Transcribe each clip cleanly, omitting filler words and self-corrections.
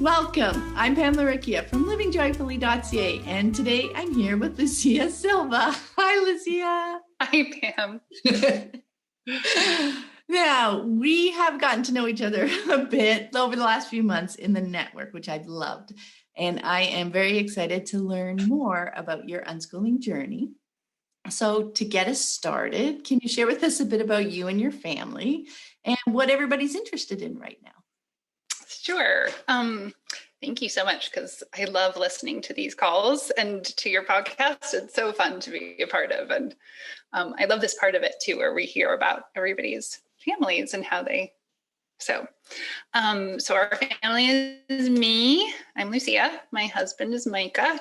Welcome. I'm Pamela Riccia from livingjoyfully.ca, and today I'm here with Lucia Silva. Hi, Lucia. Hi, Pam. Now, we have gotten to know each other a bit over the last few months in the network, which I've loved. And I am very excited to learn more about your unschooling journey. So to get us started, can you share with us a bit about you and your family and what everybody's interested in right now? Sure. Thank you so much, because I love listening to these calls and to your podcast. It's so fun to be a part of. And I love this part of it too, where we hear about everybody's families and how they. So our family is me. I'm Lucia. My husband is Micah.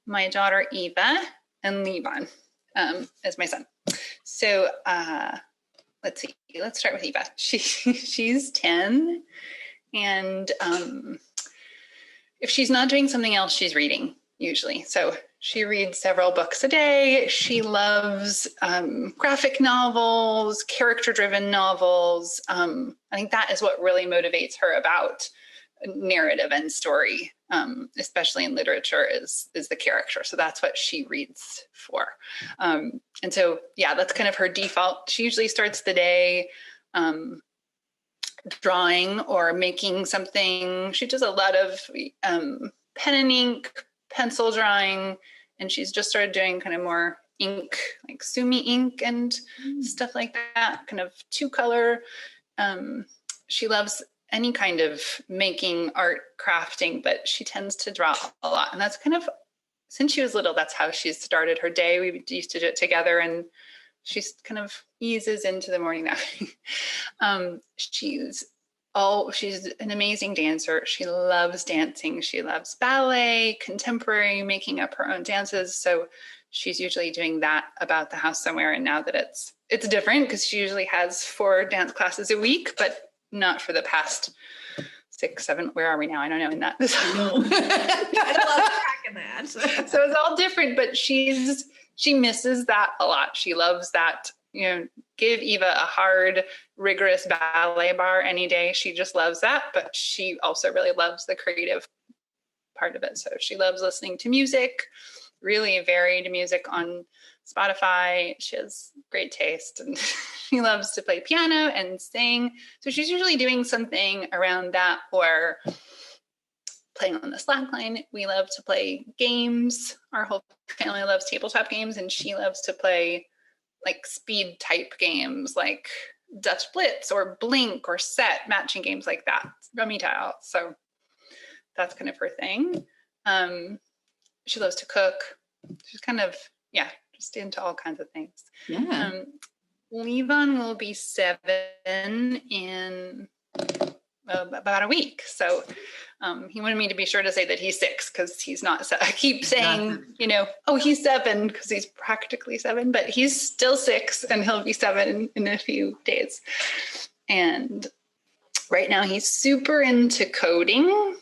My daughter Eva, and Levon is my son. So let's see. Let's start with Eva. She's 10. And if she's not doing something else, she's reading usually. So she reads several books a day. She loves graphic novels, character-driven novels. I think that is what really motivates her about narrative and story, especially in literature, is the character. So that's what she reads for. And so, yeah, that's kind of her default. She usually starts the day drawing or making something. She does a lot of pen and ink, pencil drawing, and she's just started doing kind of more ink, like sumi ink and stuff like that, kind of two color. She loves any kind of making, art, crafting, but she tends to draw a lot. And that's kind of, since she was little, that's how she's started her day. We used to do it together, and she's kind of eases into the morning now. She's an amazing dancer. She loves dancing. She loves ballet, contemporary, making up her own dances. So she's usually doing that about the house somewhere. And now that it's different, because she usually has 4 dance classes a week, but not for the past 6, 7. Where are we now? I don't know. In that. No. I love tracking that. So it's all different, but she misses that a lot. She loves that, give Eva a hard, rigorous ballet bar any day. She just loves that, but she also really loves the creative part of it. So she loves listening to music, really varied music on Spotify. She has great taste, and she loves to play piano and sing. So she's usually doing something around that, or playing on the slackline. We love to play games. Our whole family loves tabletop games, and she loves to play like speed type games like Dutch Blitz or Blink or Set, matching games like that, Rummy Tile. So that's kind of her thing. She loves to cook. She's kind of, just into all kinds of things. Yeah. Levon will be 7 in about a week. So he wanted me to be sure to say that he's 6, because he's not. I keep saying, he's 7, because he's practically 7, but he's still 6, and he'll be 7 in a few days. And right now he's super into coding.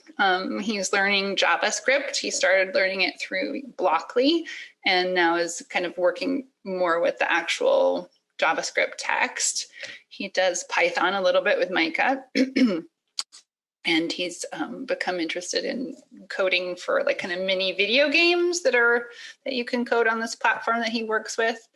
He's learning JavaScript. He started learning it through Blockly, and now is kind of working more with the actual JavaScript text. He does Python a little bit with Micah. And he's become interested in coding for like kind of mini video games that you can code on this platform that he works with.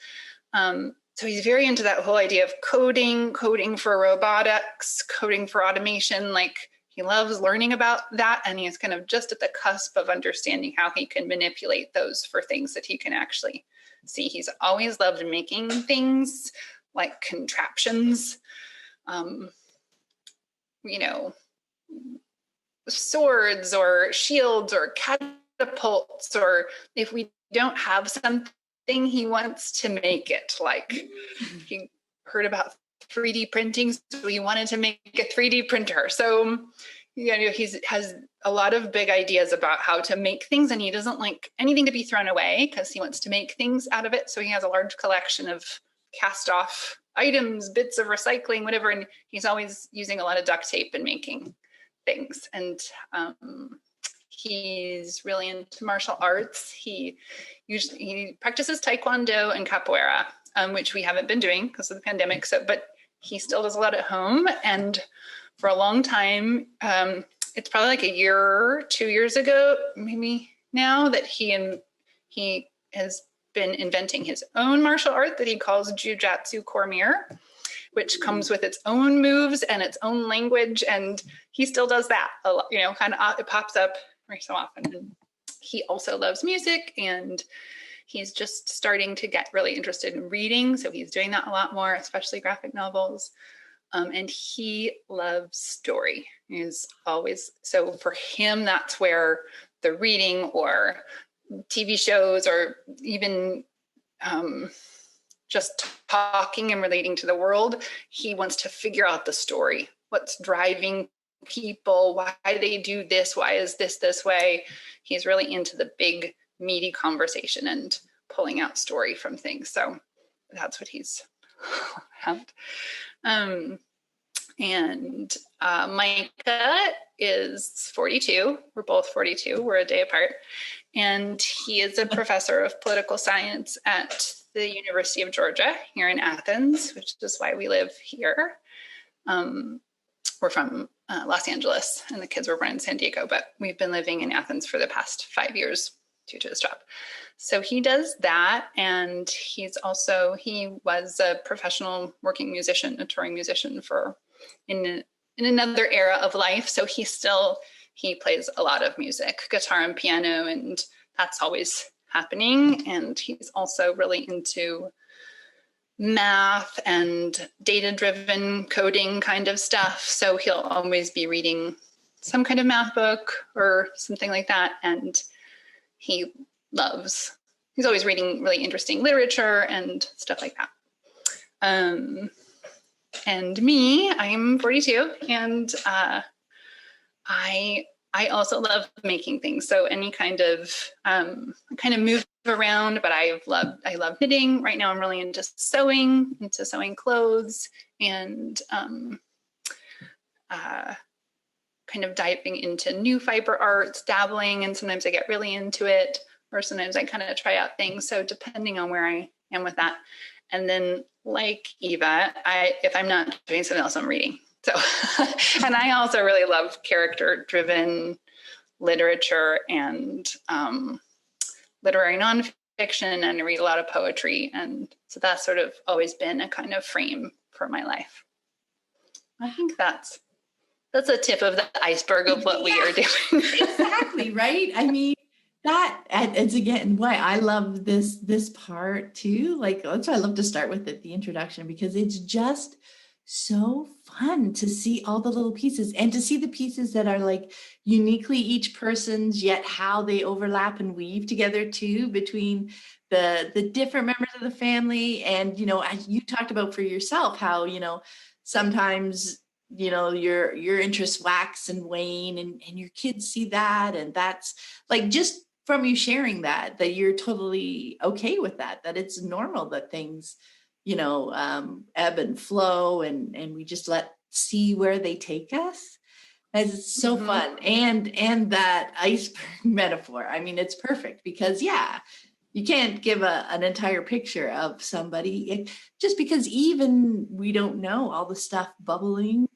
So he's very into that whole idea of coding for robotics, coding for automation. Like, he loves learning about that, and he's kind of just at the cusp of understanding how he can manipulate those for things that he can actually see. He's always loved making things like contraptions, swords or shields or catapults, or if we don't have something, he wants to make it. Like, he heard about 3D printing, so he wanted to make a 3D printer. So, he has a lot of big ideas about how to make things, and he doesn't like anything to be thrown away, because he wants to make things out of it. So he has a large collection of cast off items, bits of recycling, whatever. And he's always using a lot of duct tape and making things. And he's really into martial arts. He practices Taekwondo and Capoeira, which we haven't been doing because of the pandemic. But he still does a lot at home. And for a long time, it's probably like a year, 2 years ago, maybe now, that he has been inventing his own martial art that he calls Jujatsu Cormier, which comes with its own moves and its own language. And he still does that a lot, kind of, it pops up every so often. And he also loves music, and he's just starting to get really interested in reading. So he's doing that a lot more, especially graphic novels. And he loves story. He's always, so for him, that's where the reading or TV shows or even just talking and relating to the world, he wants to figure out the story. What's driving people? Why do they do this? Why is this way? He's really into the big, meaty conversation and pulling out story from things. So that's what he's had. And Micah is 42. We're both 42. We're a day apart. And he is a professor of political science at the University of Georgia here in Athens, which is why we live here. We're from Los Angeles, and the kids were born in San Diego, but we've been living in Athens for the past 5 years due to his job. So he does that, and he was a professional working musician, a touring musician in another era of life. So he plays a lot of music, guitar and piano, and that's always happening. And he's also really into math and data-driven coding kind of stuff. So he'll always be reading some kind of math book or something like that. And he's always reading really interesting literature and stuff like that. And me, I'm 42, and I also love making things. So any kind of move around, but I love knitting. Right now I'm really into sewing clothes, and kind of diving into new fiber arts, dabbling, and sometimes I get really into it, or sometimes I kind of try out things. So depending on where I am with that. And then like Eva, if I'm not doing something else, I'm reading. So, and I also really love character-driven literature and literary nonfiction, and read a lot of poetry. And so that's sort of always been a kind of frame for my life. I think that's a tip of the iceberg of what we are doing. Exactly, right? I mean, that it's again why I love this part too. Like, that's why I love to start with the introduction, because it's just so fun to see all the little pieces, and to see the pieces that are like uniquely each person's, yet how they overlap and weave together too, between the different members of the family. And as you talked about for yourself, how sometimes your interests wax and wane, and your kids see that, and that's like, just from you sharing that you're totally okay with that it's normal that things ebb and flow, and we just see where they take us. As it's so fun. And that iceberg metaphor, I mean, it's perfect, because you can't give an entire picture of somebody just because even we don't know all the stuff bubbling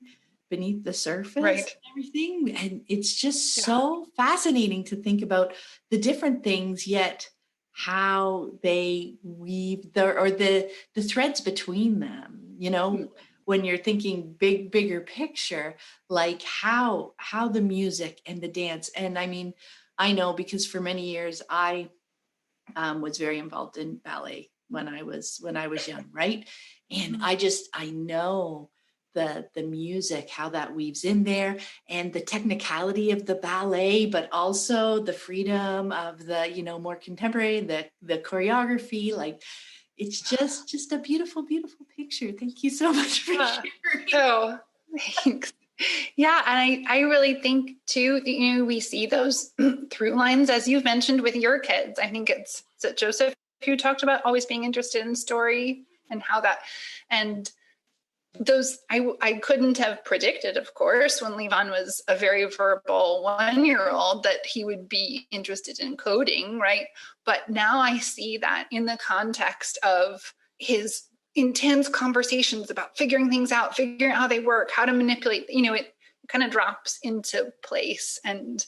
beneath the surface, right, and everything. And it's just so fascinating to think about the different things, yet how they weave the threads between them, when you're thinking bigger picture, like how the music and the dance. And I mean, I know, because for many years I was very involved in ballet when I was young, right? And I know the music, how that weaves in there, and the technicality of the ballet, but also the freedom of the, more contemporary, the choreography. Like, it's just a beautiful, beautiful picture. Thank you so much for sharing. Oh, thanks. Yeah. And I really think too, we see those through lines, as you've mentioned, with your kids. I think it's Joseph who talked about always being interested in story, and how that, and those, I couldn't have predicted, of course, when Levon was a very verbal 1-year-old, that he would be interested in coding, right? But now I see that in the context of his intense conversations about figuring things out, figuring out how they work, how to manipulate, kind of drops into place. And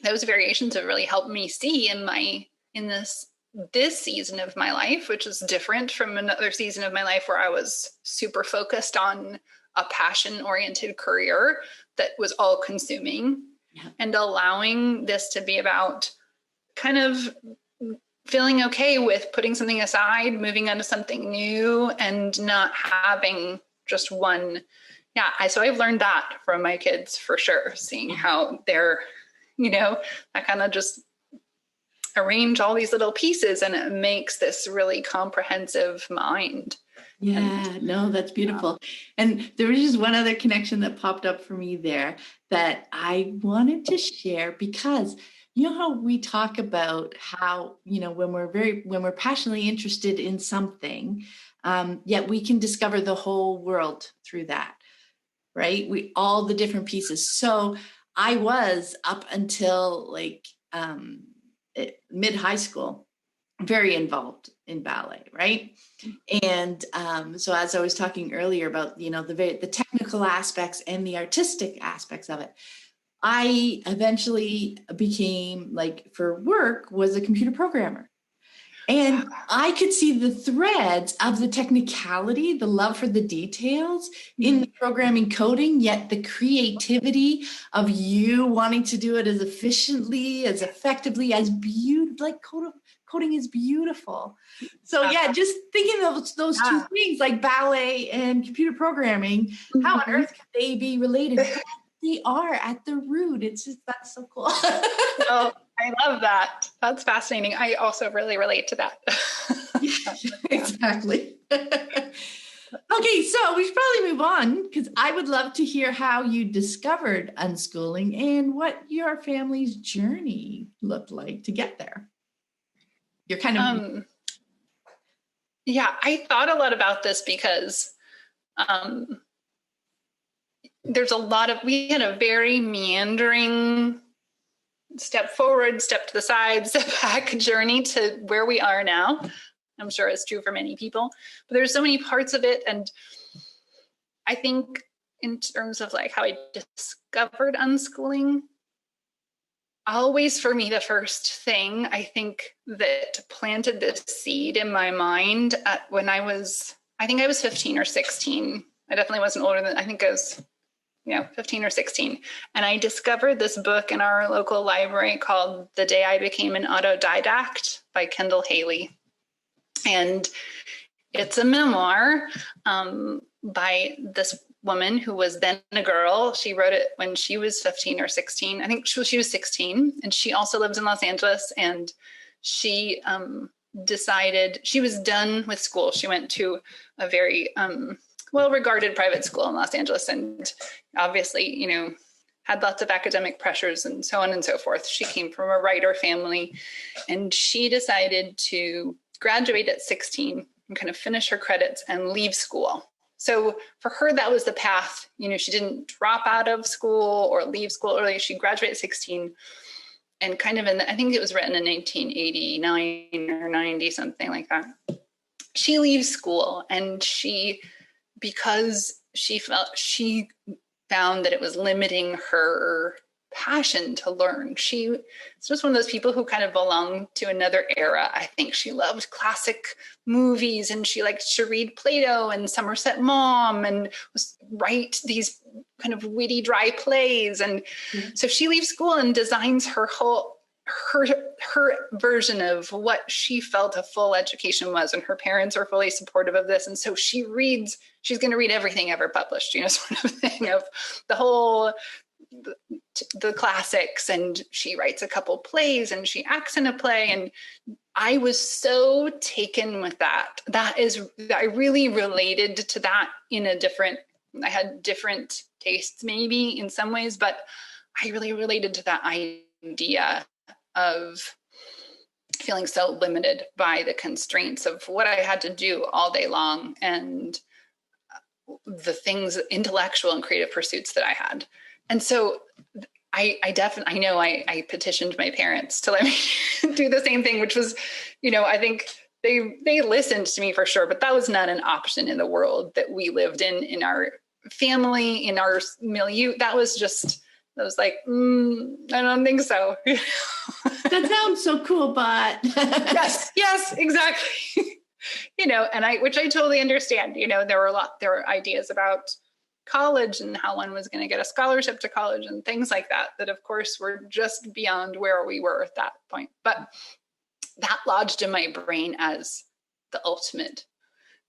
those variations have really helped me see in this season of my life, which is different from another season of my life where I was super focused on a passion-oriented career that was all consuming, and allowing this to be about kind of feeling okay with putting something aside, moving on to something new, and not having just one. So I've learned that from my kids for sure, seeing how they're, I kind of just arrange all these little pieces, and it makes this really comprehensive mind. That's beautiful. And there was just one other connection that popped up for me there that I wanted to share, because you know how we talk about how, when we're passionately interested in something, yet we can discover the whole world through that, right? All the different pieces. So I was up until mid high school, very involved in ballet, right? And so as I was talking earlier about, the technical aspects and the artistic aspects of it, I eventually became, for work, was a computer programmer. And I could see the threads of the technicality, the love for the details in the programming coding, yet the creativity of you wanting to do it as efficiently, as effectively, as beautiful. Coding is beautiful. So just thinking of those two things, like ballet and computer programming, how on earth can they be related? They are at the root. That's so cool. Oh, I love that. That's fascinating. I also really relate to that. Exactly. Okay, so we should probably move on, because I would love to hear how you discovered unschooling and what your family's journey looked like to get there. You're kind of... I thought a lot about this because we had a very meandering step forward, step to the side, step back journey to where we are now. I'm sure it's true for many people, but there's so many parts of it. And I think in terms of how I discovered unschooling, always for me, the first thing I think that planted this seed in my mind when I was 15 or 16. I definitely wasn't older than, I think I was 15 or 16. And I discovered this book in our local library called The Day I Became an Autodidact by Kendall Haley. And it's a memoir by this woman who was then a girl. She wrote it when she was 15 or 16. I think she was 16. And she also lives in Los Angeles. And she decided she was done with school. She went to a very well-regarded private school in Los Angeles, and obviously, had lots of academic pressures and so on and so forth. She came from a writer family, and she decided to graduate at 16 and kind of finish her credits and leave school. So for her, that was the path. She didn't drop out of school or leave school early. She graduated at 16, and kind of I think it was written in 1989 or 90, something like that. She leaves school, and because she found that it was limiting her passion to learn. She's just one of those people who kind of belonged to another era. I think she loved classic movies, and she liked to read Plato and Somerset Maugham, and write these kind of witty, dry plays. And so she leaves school and designs her version of what she felt a full education was, and her parents are fully supportive of this. And so she's going to read everything ever published, sort of thing, of the classics. And she writes a couple plays, and she acts in a play. And I was so taken with that. I really related to that I had different tastes maybe in some ways, but I really related to that idea of feeling so limited by the constraints of what I had to do all day long, and the intellectual and creative pursuits that I had. And so I petitioned my parents to let me do the same thing, which was, I think they listened to me for sure, but that was not an option in the world that we lived in our family in our milieu. That was like, I don't think so. That sounds so cool, but yes, exactly. Which I totally understand. There were ideas about college and how one was going to get a scholarship to college and things like that of course were just beyond where we were at that point. But that lodged in my brain as the ultimate.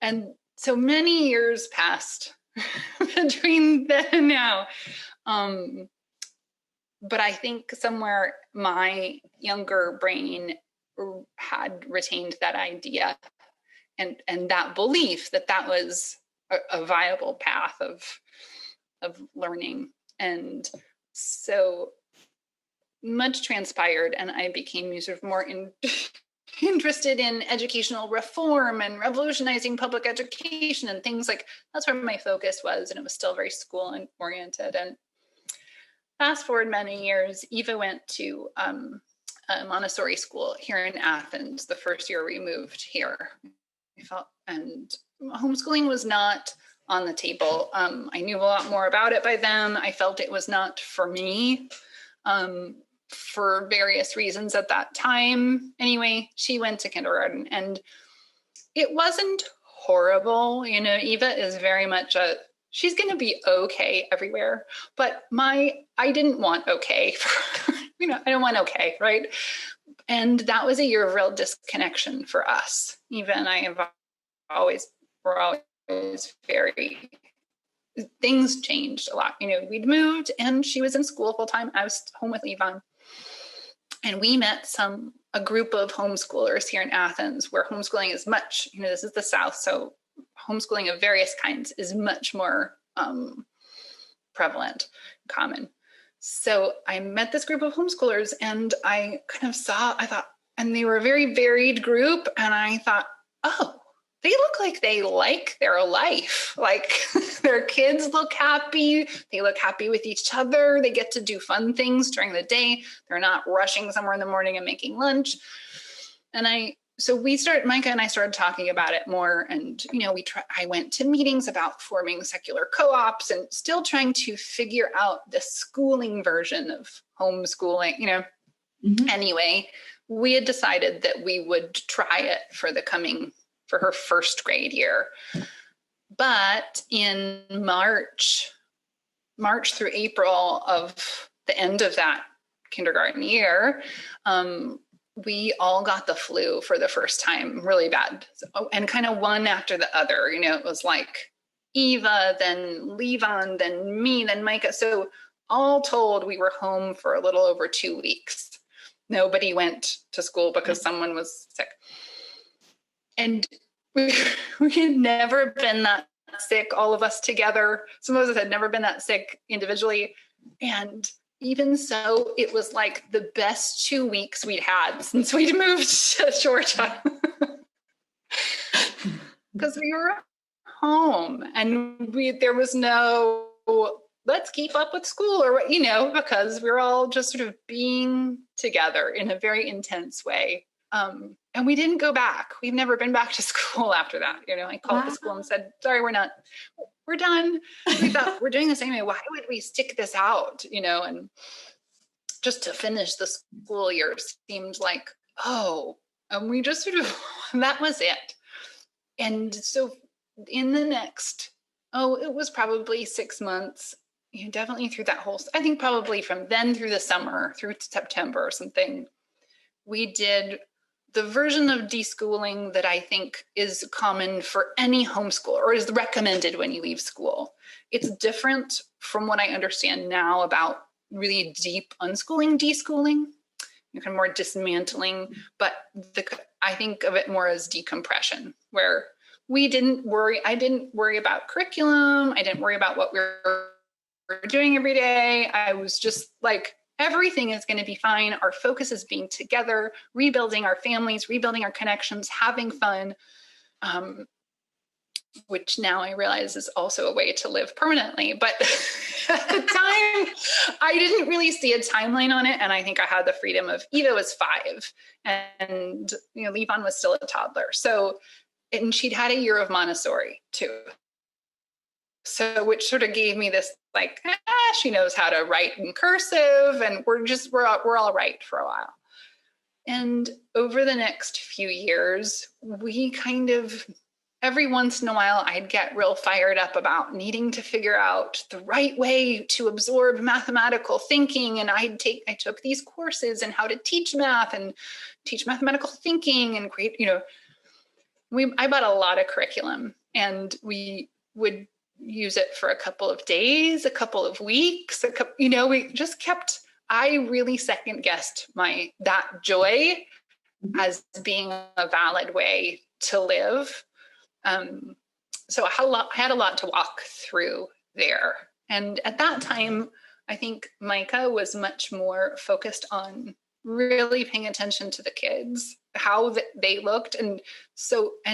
And so many years passed between then and now. But I think somewhere my younger brain had retained that idea and that belief that was a viable path of learning. And so much transpired, and I became sort of more interested in educational reform and revolutionizing public education and things like that's where my focus was, and it was still very school oriented. And fast forward many years, Eva went to a Montessori school here in Athens the first year we moved here. And homeschooling was not on the table. I knew a lot more about it by then. I felt it was not for me for various reasons at that time. Anyway, she went to kindergarten and it wasn't horrible. Eva is very much she's going to be okay everywhere. But I didn't want okay. I don't want okay, right? And that was a year of real disconnection for us. Eva and I were always very, things changed a lot. We'd moved and she was in school full time. I was home with Ivan. And we met a group of homeschoolers here in Athens where homeschooling is much, this is the South, so homeschooling of various kinds is much more prevalent, common. So I met this group of homeschoolers and I thought, and they were a very varied group. And I thought, oh, they look like they like their life. Like their kids look happy. They look happy with each other. They get to do fun things during the day. They're not rushing somewhere in the morning and making lunch. And Micah and I started talking about it more. And, I went to meetings about forming secular co-ops and still trying to figure out the schooling version of homeschooling, Mm-hmm. Anyway, we had decided that we would try it for her first grade year. But in March through April of the end of that kindergarten year, we all got the flu for the first time, really bad. And kind of one after the other, it was like Eva, then Levon, then me, then Micah. So all told, we were home for a little over 2 weeks. Nobody went to school because someone was sick. And we had never been that sick, all of us together. Some of us had never been that sick individually. And even so, it was like the best 2 weeks we'd had since we'd moved to Georgia. Because we were home and there was no, let's keep up with school or, because we were all just sort of being together in a very intense way. And we didn't go back. We've never been back to school after that. I called the school and said, sorry, we're done. We thought we're doing the same way. Why would we stick this out? And just to finish the school year seemed like, and we just sort of, that was it. And so in the next, it was probably 6 months, definitely through that whole, I think probably from then through the summer, through September or something, we did the version of deschooling that I think is common for any homeschooler or is recommended when you leave school. It's different from what I understand now about really deep unschooling, deschooling, kind of more dismantling, but I think of it more as decompression, where I didn't worry about curriculum. I didn't worry about what we were doing every day. I was just like, everything is going to be fine. Our focus is being together, rebuilding our families, rebuilding our connections, having fun, which now I realize is also a way to live permanently. But at the time, I didn't really see a timeline on it. And I think I had the freedom of, Eva was 5 and, Levon was still a toddler. So, and she'd had a year of Montessori too. So, which sort of gave me this like, she knows how to write in cursive, and we're all right for a while. And over the next few years, we kind of, every once in a while, I'd get real fired up about needing to figure out the right way to absorb mathematical thinking. And I took these courses in how to teach math and teach mathematical thinking and create, I bought a lot of curriculum, and we would use it for a couple of days, a couple of weeks, we just kept, I really second guessed that joy as being a valid way to live. So I had a lot to walk through there. And at that time, I think Micah was much more focused on really paying attention to the kids, how they looked. And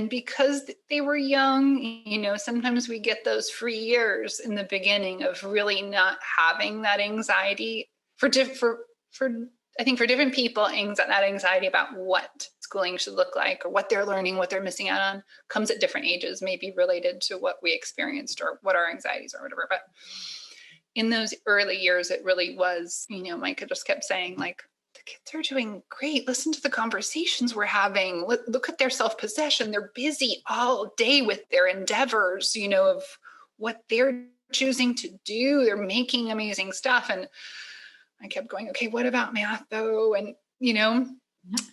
because they were young, sometimes we get those free years in the beginning of really not having that anxiety I think for different people, that anxiety about what schooling should look like or what they're learning, what they're missing out on, comes at different ages, maybe related to what we experienced or what our anxieties are or whatever. But in those early years, it really was, Micah just kept saying, like, the kids are doing great. Listen to the conversations we're having. Look at their self-possession. They're busy all day with their endeavors, of what they're choosing to do. They're making amazing stuff. And I kept going, okay, what about math though? And,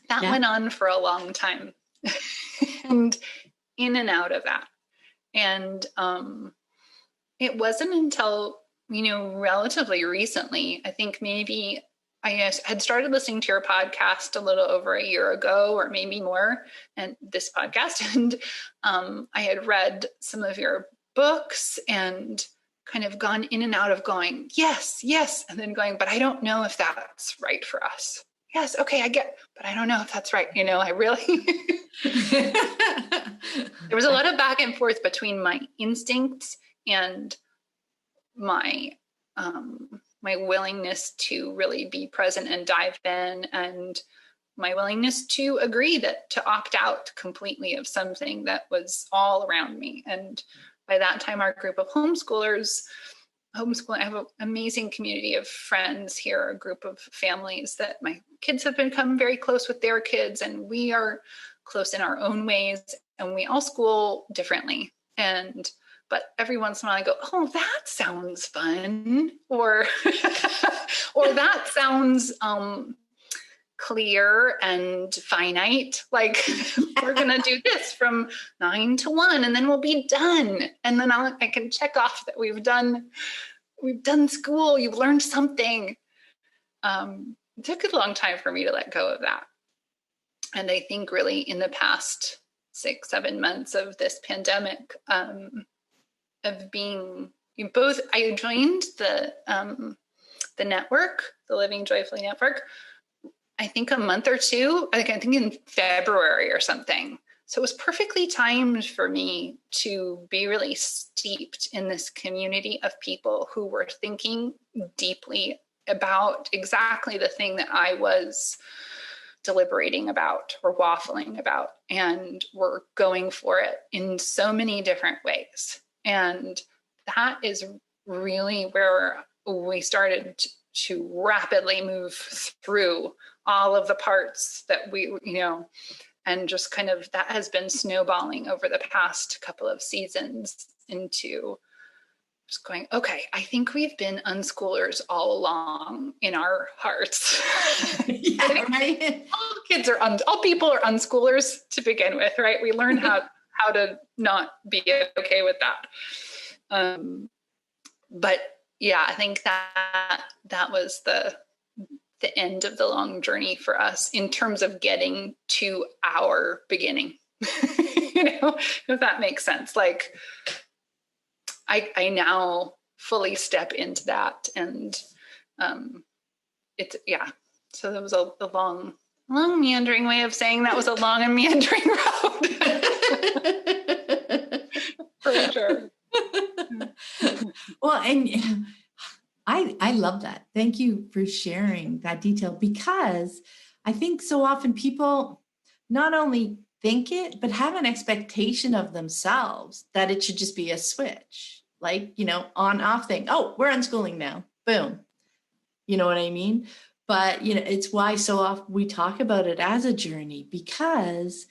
that went on for a long time and in and out of that. And it wasn't until, relatively recently, I think maybe I had started listening to your podcast a little over a year ago, or maybe more, and this podcast, and I had read some of your books and kind of gone in and out of going, yes, and then going, but I don't know if that's right for us. Yes, okay, I get, but I don't know if that's right. I really, there was a lot of back and forth between my instincts and my willingness to really be present and dive in, and my willingness to agree to opt out completely of something that was all around me. And by that time, our group of homeschooling, I have an amazing community of friends here, a group of families that my kids have become very close with their kids, and we are close in our own ways, and we all school differently. But every once in a while I go, oh, that sounds fun, or that sounds clear and finite. Like, we're going to do this from 9 to 1, and then we'll be done. And then I can check off that we've done school. You've learned something. It took a long time for me to let go of that. And I think really in the past 6-7 months of this pandemic, of being both, I joined the network, the Living Joyfully Network, I think a month or two, I think in February or something. So it was perfectly timed for me to be really steeped in this community of people who were thinking deeply about exactly the thing that I was deliberating about or waffling about, and were going for it in so many different ways. And that is really where we started to rapidly move through all of the parts that we, and just kind of that has been snowballing over the past couple of seasons into just going, okay, I think we've been unschoolers all along in our hearts. Yeah, right? All people are unschoolers to begin with, right? We learn how to not be okay with that. But yeah, I think that was the end of the long journey for us in terms of getting to our beginning. If that makes sense. Like, I now fully step into that, and so that was a long meandering way of saying that was a long and meandering road. For sure. Well, and I love that. Thank you for sharing that detail, because I think so often people not only think it, but have an expectation of themselves that it should just be a switch. like, on off thing. Oh, we're unschooling now. Boom. You know what I mean? But, it's why so often we talk about it as a journey, because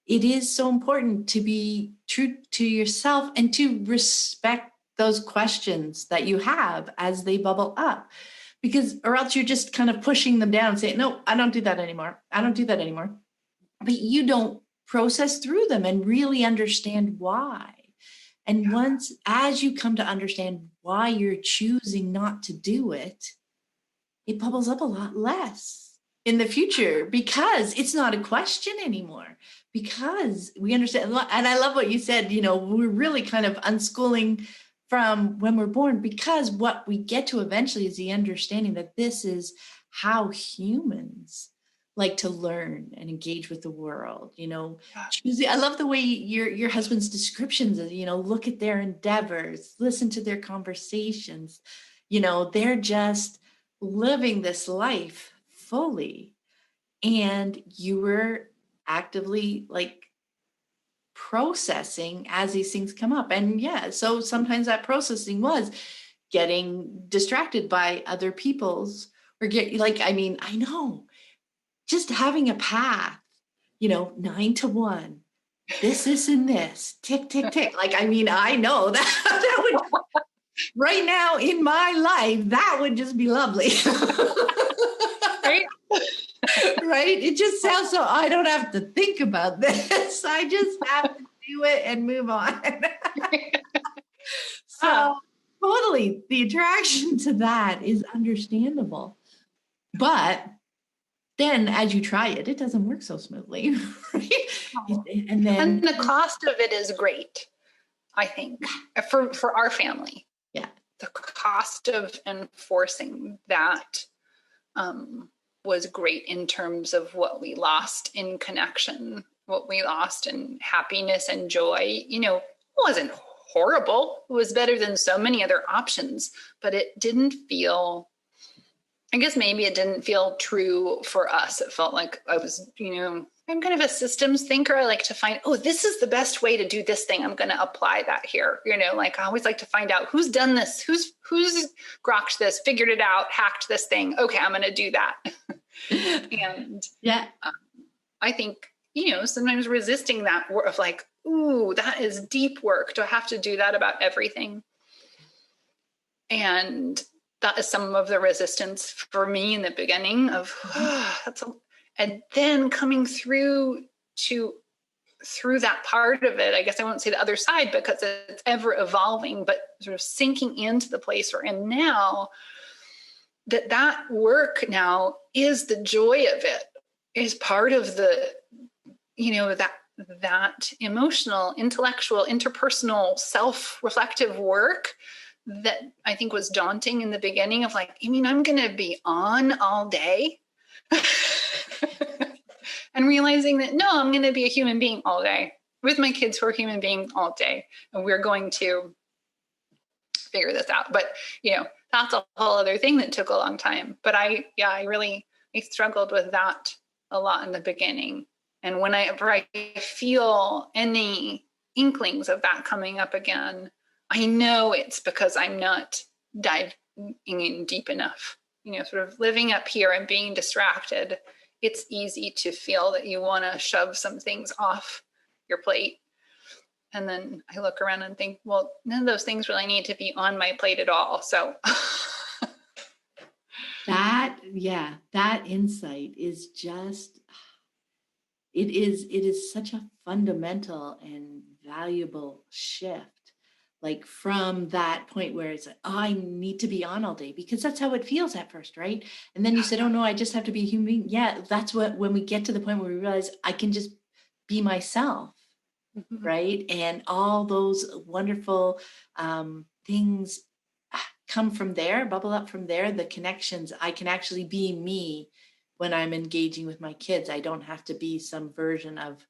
it is so important to be true to yourself and to respect those questions that you have as they bubble up, because, or else you're just kind of pushing them down and saying, no, I don't do that anymore. I don't do that anymore. But you don't process through them and really understand why. And once, as you come to understand why you're choosing not to do it, it bubbles up a lot less in the future, because it's not a question anymore, because we understand. And I love what you said, we're really kind of unschooling from when we're born, because what we get to eventually is the understanding that this is how humans like to learn and engage with the world. Choosing, I love the way your husband's descriptions of, look at their endeavors, listen to their conversations. They're just living this life fully, and you were actively like processing as these things come up. And so sometimes that processing was getting distracted by other people's, or I know, just having a path, 9 to 1, this and this, tick tick tick. I know that would, right now in my life, that would just be lovely. Right? Right? It just sounds so, I don't have to think about this. I just have to do it and move on. So totally, the attraction to that is understandable. But then as you try it, it doesn't work so smoothly. Right? And the cost of it is great, I think, for our family. Yeah. The cost of enforcing that was great in terms of what we lost in connection, what we lost in happiness and joy. It wasn't horrible. It was better than so many other options, but it didn't feel, I guess maybe it didn't feel true for us. It felt like I was, I'm kind of a systems thinker. I like to find, this is the best way to do this thing. I'm going to apply that here. I always like to find out who's done this, who's grokked this, figured it out, hacked this thing. Okay, I'm going to do that. And I think, sometimes resisting that of like, ooh, that is deep work. Do I have to do that about everything? And that is some of the resistance for me in the beginning of, and then coming through that part of it. I guess I won't say the other side because it's ever evolving, but sort of sinking into the place we're in now, that work now is the joy of it, is part of the, that emotional, intellectual, interpersonal, self-reflective work that I think was daunting in the beginning of like, you mean I'm going to be on all day? And realizing that, no, I'm going to be a human being all day with my kids who are human beings all day. And we're going to figure this out. But, that's a whole other thing that took a long time. But I struggled with that a lot in the beginning. And whenever I feel any inklings of that coming up again, I know it's because I'm not diving in deep enough, sort of living up here and being distracted. It's easy to feel that you want to shove some things off your plate. And then I look around and think, well, none of those things really need to be on my plate at all. So that insight is just, it is such a fundamental and valuable shift. Like from that point where it's like, I need to be on all day, because that's how it feels at first, right? And then you said, oh no, I just have to be a human being. Yeah, that's when we get to the point where we realize I can just be myself, right? And all those wonderful things come from there, bubble up from there, the connections. I can actually be me when I'm engaging with my kids. I don't have to be some version of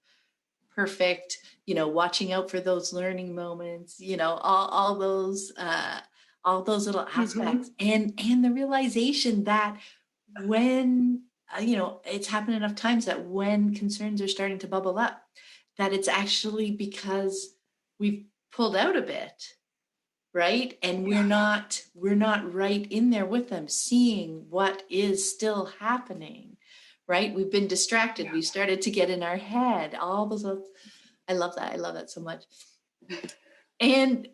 perfect, watching out for those learning moments, all those little aspects, and the realization that when, it's happened enough times that when concerns are starting to bubble up, that it's actually because we've pulled out a bit right? And we're not right in there with them, seeing what is still happening, right? We've been distracted. We started to get in our head, all those. I love that so much. And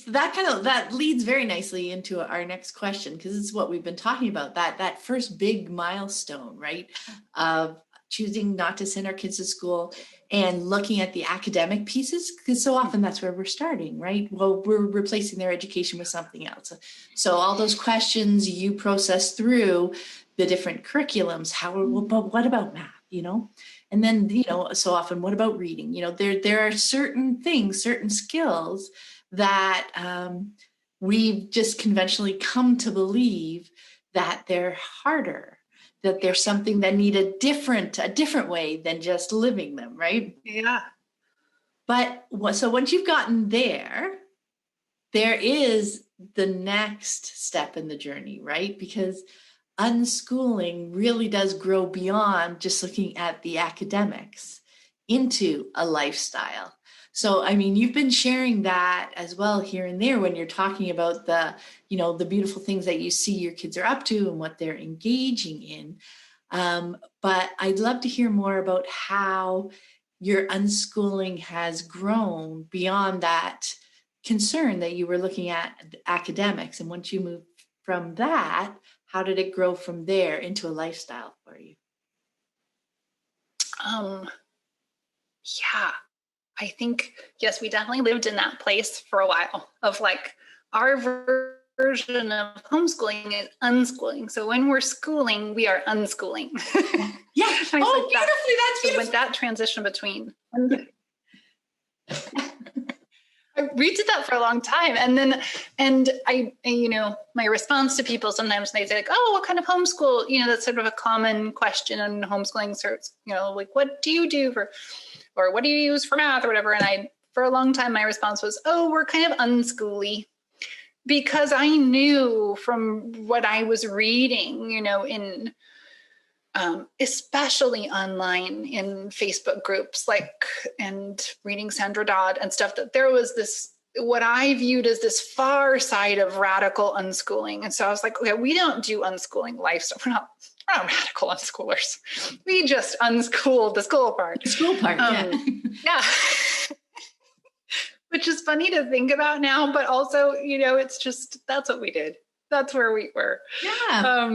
that leads very nicely into our next question, because it's what we've been talking about, that first big milestone, right, of choosing not to send our kids to school and looking at the academic pieces, because so often that's where we're starting, right? Well, we're replacing their education with something else. So all those questions you process through the different curriculums, but what about math, And then, so often, what about reading? There are certain things, certain skills that we've just conventionally come to believe that they're harder, that there's something that need a different way than just living them, right? Yeah. But so once you've gotten there is the next step in the journey, right? Because unschooling really does grow beyond just looking at the academics into a lifestyle. So, I mean, you've been sharing that as well here and there when you're talking about the beautiful things that you see your kids are up to and what they're engaging in. But I'd love to hear more about how your unschooling has grown beyond that concern that you were looking at academics. And once you move from that, how did it grow from there into a lifestyle for you? Yeah, I think, yes, we definitely lived in that place for a while of like our version of homeschooling is unschooling. So when we're schooling, we are unschooling. Yeah. Oh, beautifully. That's beautiful. So with that transition between. We did that for a long time. And I, my response to people sometimes they say like, oh, what kind of homeschool? That's sort of a common question in homeschooling. So it's, like, what do you do or what do you use for math or whatever? And for a long time, my response was, oh, we're kind of unschooly, because I knew from what I was reading, in especially online in Facebook groups, and reading Sandra Dodd and stuff, that there was this, what I viewed as this far side of radical unschooling. And so I was like, okay, we don't do unschooling lifestyle. We're not radical unschoolers. We just unschooled the school part. The school part, yeah. Yeah. Which is funny to think about now, but also, it's just, that's what we did. That's where we were. Yeah.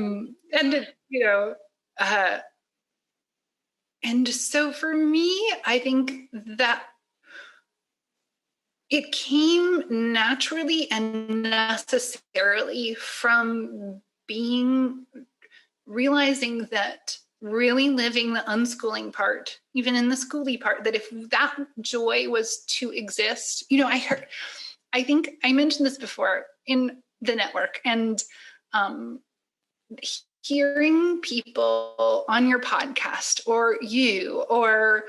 And so for me, I think that it came naturally and necessarily from realizing that really living the unschooling part, even in the schooly part, that if that joy was to exist, I think I mentioned this before in the network, and hearing people on your podcast or you or,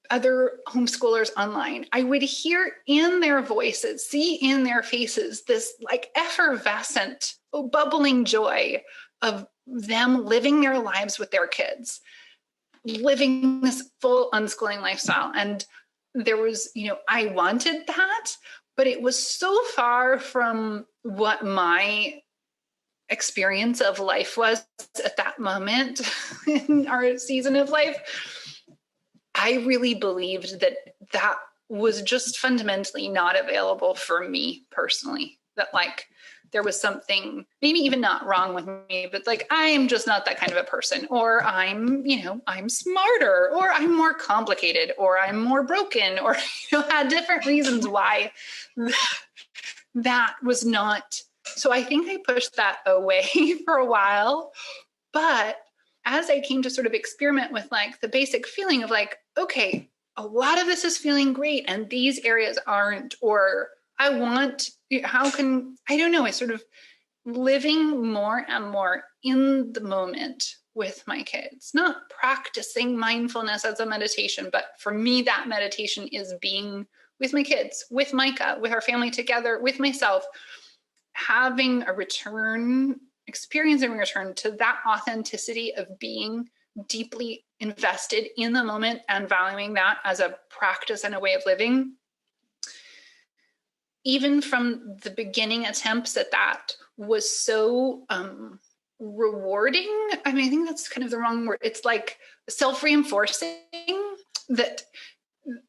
other homeschoolers online, I would hear in their voices, see in their faces, this like effervescent, bubbling joy of them living their lives with their kids, living this full unschooling lifestyle. And there was, I wanted that, but it was so far from what my experience of life was at that moment in our season of life. I really believed that was just fundamentally not available for me personally, that like there was something maybe even not wrong with me, but like I'm just not that kind of a person, or I'm smarter, or I'm more complicated, or I'm more broken, or had different reasons why that was not. So I think I pushed that away for a while. But as I came to sort of experiment with like the basic feeling of like, okay, a lot of this is feeling great and these areas aren't, or I don't know, it's sort of living more and more in the moment with my kids, not practicing mindfulness as a meditation, but for me, that meditation is being with my kids, with Micah, with our family together, with myself, having a return, experiencing a return to that authenticity of being deeply invested in the moment and valuing that as a practice and a way of living even from the beginning attempts at that was so rewarding. I mean, I think that's kind of the wrong word. It's like self-reinforcing, that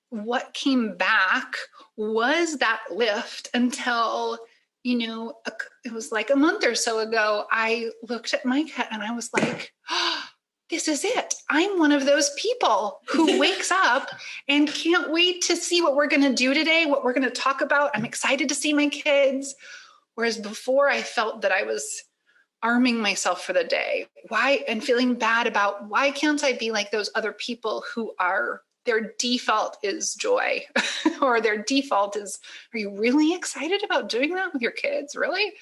what came back was that lift until, it was like a month or so ago, I looked at my cat and I was like, oh, this is it. I'm one of those people who wakes up and can't wait to see what we're going to do today, what we're going to talk about. I'm excited to see my kids. Whereas before I felt that I was arming myself for the day. Why? And feeling bad about, why can't I be like those other people who are, their default is joy or their default is, are you really excited about doing that with your kids? Really?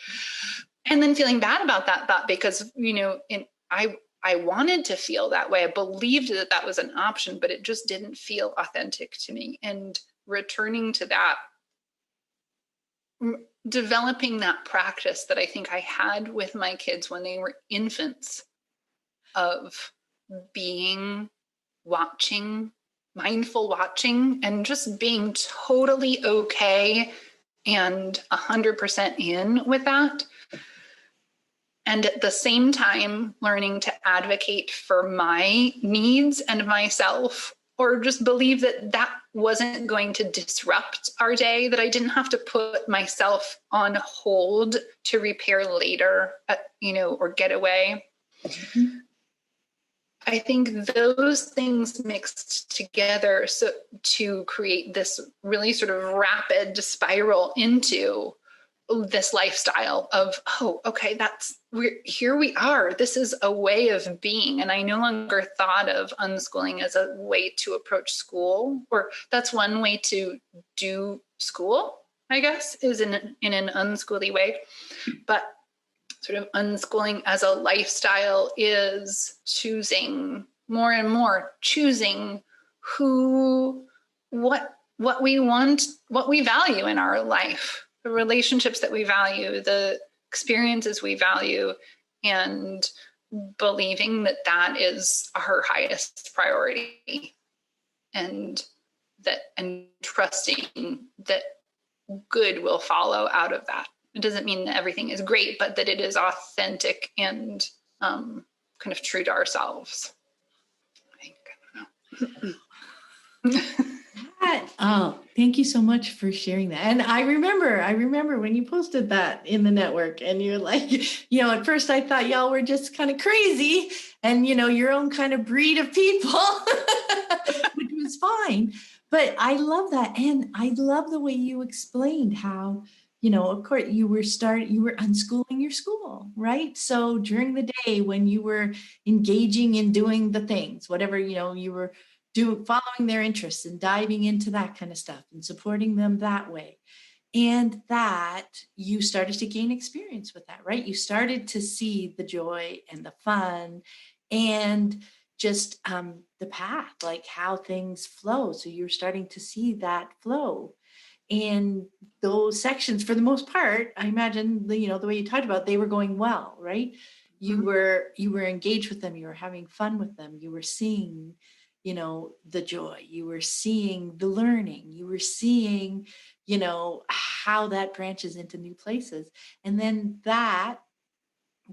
And then feeling bad about that thought because, I wanted to feel that way. I believed that that was an option, but it just didn't feel authentic to me. And returning to that, developing that practice that I think I had with my kids when they were infants of being, watching, mindful watching, and just being totally okay and 100% in with that. And at the same time, learning to advocate for my needs and myself, or just believe that that wasn't going to disrupt our day, that I didn't have to put myself on hold to repair later, or get away. Mm-hmm. I think those things mixed together to create this really sort of rapid spiral into this lifestyle of, oh, okay, here we are. This is a way of being. And I no longer thought of unschooling as a way to approach school, or that's one way to do school, I guess, is in an unschooly way. But sort of unschooling as a lifestyle is choosing more and more, choosing what we want, what we value in our life, the relationships that we value, the experiences we value, and believing that that is our highest priority, and trusting that good will follow out of that. It doesn't mean that everything is great, but that it is authentic and kind of true to ourselves. I don't know. Oh, thank you so much for sharing that. And I remember when you posted that in the network and you're like, at first I thought y'all were just kind of crazy and, your own kind of breed of people, which was fine. But I love that. And I love the way you explained how, of course you were unschooling your school, right? So during the day when you were engaging in doing the things, whatever, you were following their interests and diving into that kind of stuff and supporting them that way. And that you started to gain experience with that, right? You started to see the joy and the fun and just the path, like how things flow. So you're starting to see that flow. And those sections, for the most part, I imagine, the way you talked about, they were going well, right? You were engaged with them. You were having fun with them. You were seeing the joy, you were seeing the learning, you were seeing, how that branches into new places. And then that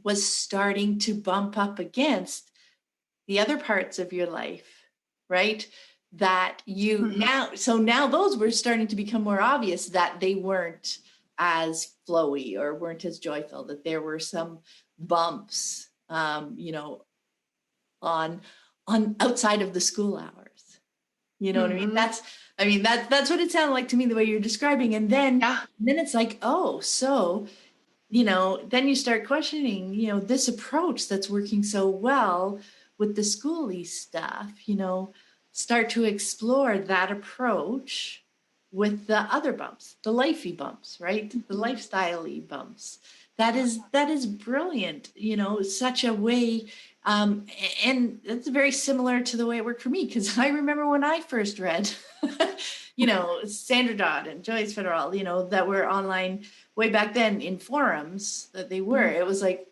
was starting to bump up against the other parts of your life, right? That you now those were starting to become more obvious that they weren't as flowy or weren't as joyful, that there were some bumps, on outside of the school hours. You know what I mean? That's what it sounded like to me, the way you're describing. And then it's like, oh, so, then you start questioning, this approach that's working so well with the schooly stuff, start to explore that approach with the other bumps, the lifey bumps, right? The lifestyle-y bumps. That is brilliant, such a way. And that's very similar to the way it worked for me, because I remember when I first read, Sandra Dodd and Joyce Federal, that were online way back then in forums that they were. It was like,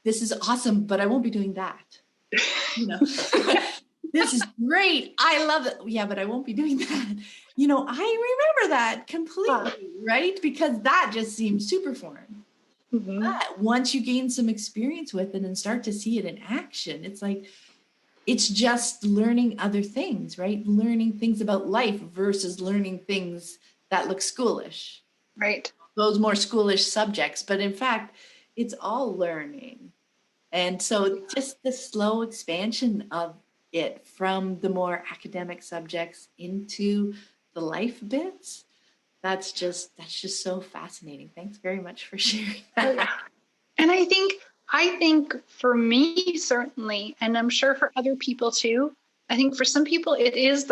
this is awesome, but I won't be doing that. This is great. I love it. Yeah, but I won't be doing that. I remember that completely, right? Because that just seems super foreign. Mm-hmm. But once you gain some experience with it and start to see it in action, it's like, it's just learning other things, right? Learning things about life versus learning things that look schoolish. Right. Those more schoolish subjects. But in fact, it's all learning. And so just the slow expansion of it from the more academic subjects into the life bits, that's just so fascinating. Thanks very much for sharing that. And I think for me, certainly, and I'm sure for other people too, I think for some people it is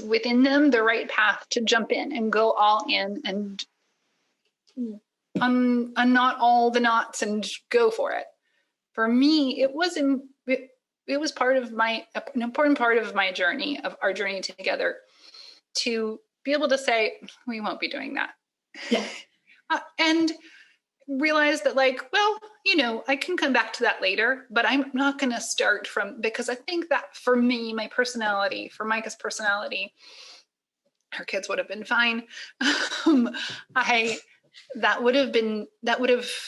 within them the right path to jump in and go all in and unknot all the knots and go for it. For me, it was part of an important part of my journey, of our journey together, to be able to say, we won't be doing that. Yeah. And realize that, like, well, I can come back to that later, but I'm not going to start because I think that for me, my personality, for Micah's personality, her kids would have been fine. That would have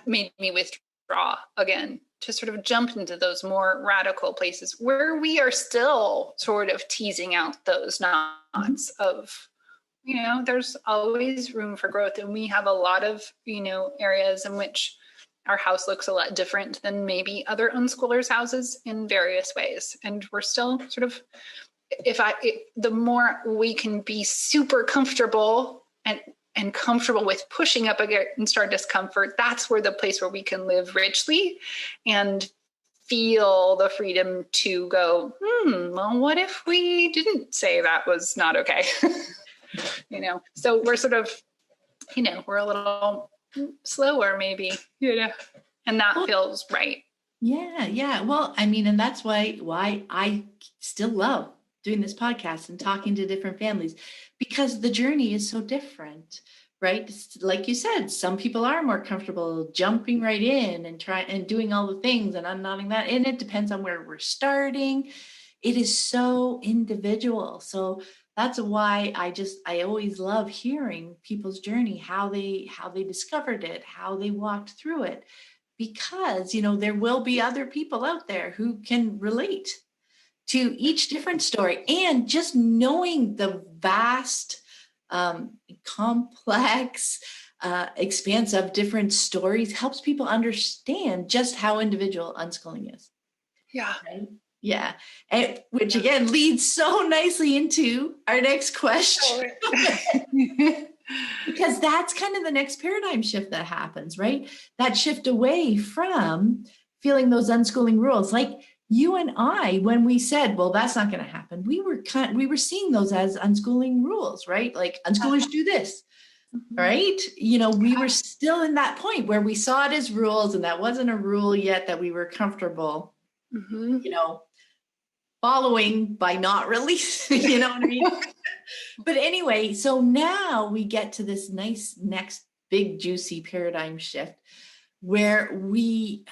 made me withdraw again, to sort of jump into those more radical places where we are still sort of teasing out those knots of, there's always room for growth. And we have a lot of, areas in which our house looks a lot different than maybe other unschoolers' houses in various ways. And we're still sort of, the more we can be super comfortable and comfortable with pushing up against our discomfort, that's where the place where we can live richly and feel the freedom to go, well, what if we didn't say that was not okay? So we're sort of, we're a little slower maybe, and that feels right. Yeah. Well, I mean, and that's why I still love doing this podcast and talking to different families, because the journey is so different, right? Like you said, some people are more comfortable jumping right in and doing all the things and unknotting that. And it depends on where we're starting. It is so individual. So that's why I always love hearing people's journey, how they discovered it, how they walked through it, because, there will be other people out there who can relate to each different story. And just knowing the vast, complex, expanse of different stories helps people understand just how individual unschooling is. Yeah. Right? Yeah. And, which again leads so nicely into our next question. Because that's kind of the next paradigm shift that happens, right? That shift away from feeling those unschooling rules. Like you and I, when we said, well, that's not going to happen, we were seeing those as unschooling rules, right? Like unschoolers do this, right? We were still in that point where we saw it as rules, and that wasn't a rule yet that we were comfortable, following by not releasing, you know what I mean? But anyway, so now we get to this nice next big juicy paradigm shift where we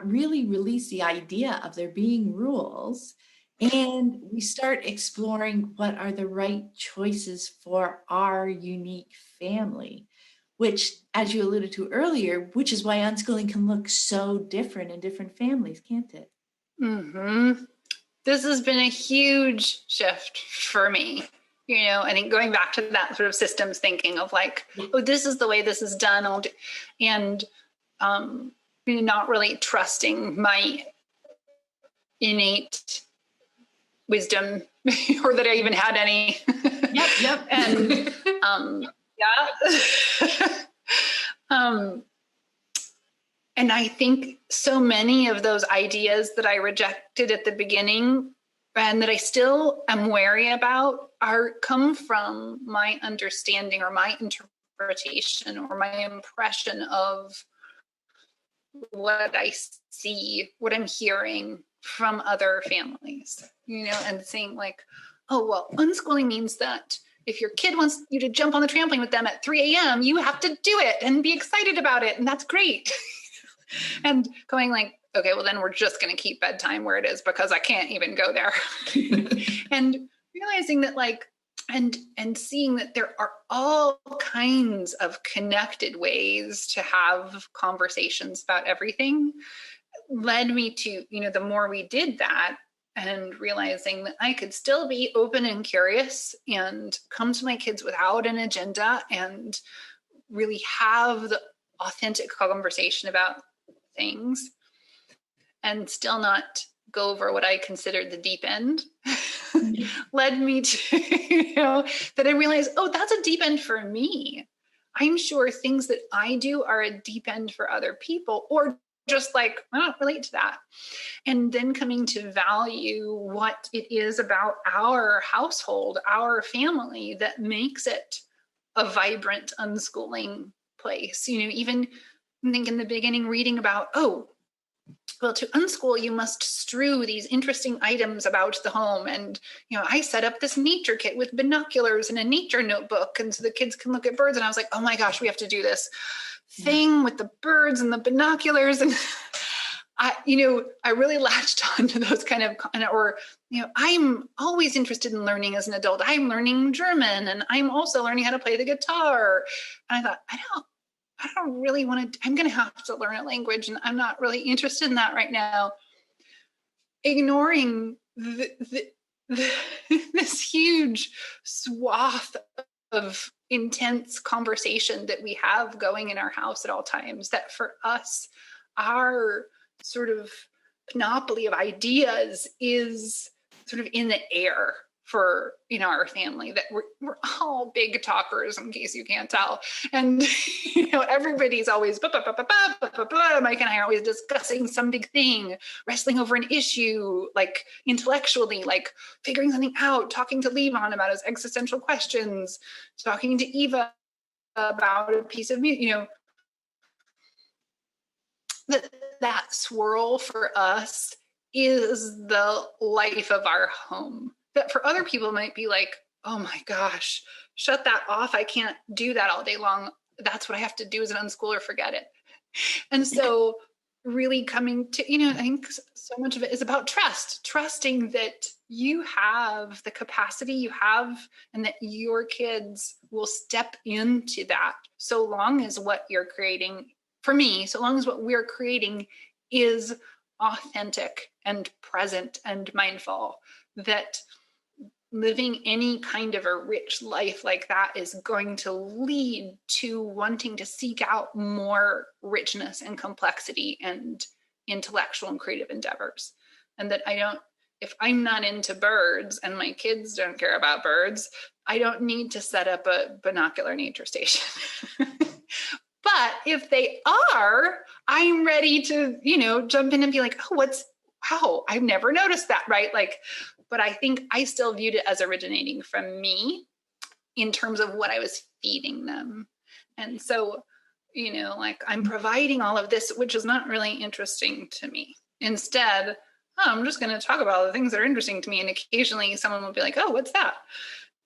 really release the idea of there being rules, and we start exploring what are the right choices for our unique family, which, as you alluded to earlier, which is why unschooling can look so different in different families, can't it? Mm-hmm. This has been a huge shift for me. I think going back to that sort of systems thinking of like, oh, this is the way this is done. And not really trusting my innate wisdom or that I even had any. Yep. And and I think so many of those ideas that I rejected at the beginning and that I still am wary about come from my understanding or my interpretation or my impression of what I see, what I'm hearing from other families, and saying like, oh, well, unschooling means that if your kid wants you to jump on the trampoline with them at 3 a.m., you have to do it and be excited about it. And that's great. And going like, okay, well, then we're just going to keep bedtime where it is because I can't even go there. And realizing that like and seeing that there are all kinds of connected ways to have conversations about everything led me to, the more we did that, and realizing that I could still be open and curious and come to my kids without an agenda and really have the authentic conversation about things and still not go over what I considered the deep end, led me to, that I realized, oh, that's a deep end for me. I'm sure things that I do are a deep end for other people, or just like, I don't relate to that. And then coming to value what it is about our household, our family, that makes it a vibrant unschooling place. Even I think in the beginning reading about, well, to unschool, you must strew these interesting items about the home. And, I set up this nature kit with binoculars and a nature notebook. And so the kids can look at birds. And I was like, oh my gosh, we have to do this thing with the birds and the binoculars. And I really latched on to those I'm always interested in learning as an adult. I'm learning German, and I'm also learning how to play the guitar. And I thought, I don't really want to, I'm going to have to learn a language, and I'm not really interested in that right now. Ignoring this huge swath of intense conversation that we have going in our house at all times, that for us, our sort of panoply of ideas is sort of in the air for our family, that we're all big talkers, in case you can't tell. And everybody's always blah, blah, blah, blah, blah, blah, blah. Mike and I are always discussing some big thing, wrestling over an issue, like intellectually, like figuring something out, talking to Levon about his existential questions, talking to Eva about a piece of music, that swirl for us is the life of our home. That for other people might be like, oh my gosh, shut that off. I can't do that all day long. That's what I have to do as an unschooler, forget it. And so really coming to, I think so much of it is about trusting that you have the capacity you have, and that your kids will step into that, so long as what you're creating, for me, so long as what we're creating is authentic and present and mindful, that living any kind of a rich life like that is going to lead to wanting to seek out more richness and complexity and intellectual and creative endeavors. And that if I'm not into birds and my kids don't care about birds, I don't need to set up a binocular nature station. But if they are, I'm ready to, jump in and be like, wow, I've never noticed that, right? But I think I still viewed it as originating from me in terms of what I was feeding them. And so, I'm providing all of this, which is not really interesting to me. Instead, I'm just going to talk about the things that are interesting to me. And occasionally someone will be like, oh, what's that?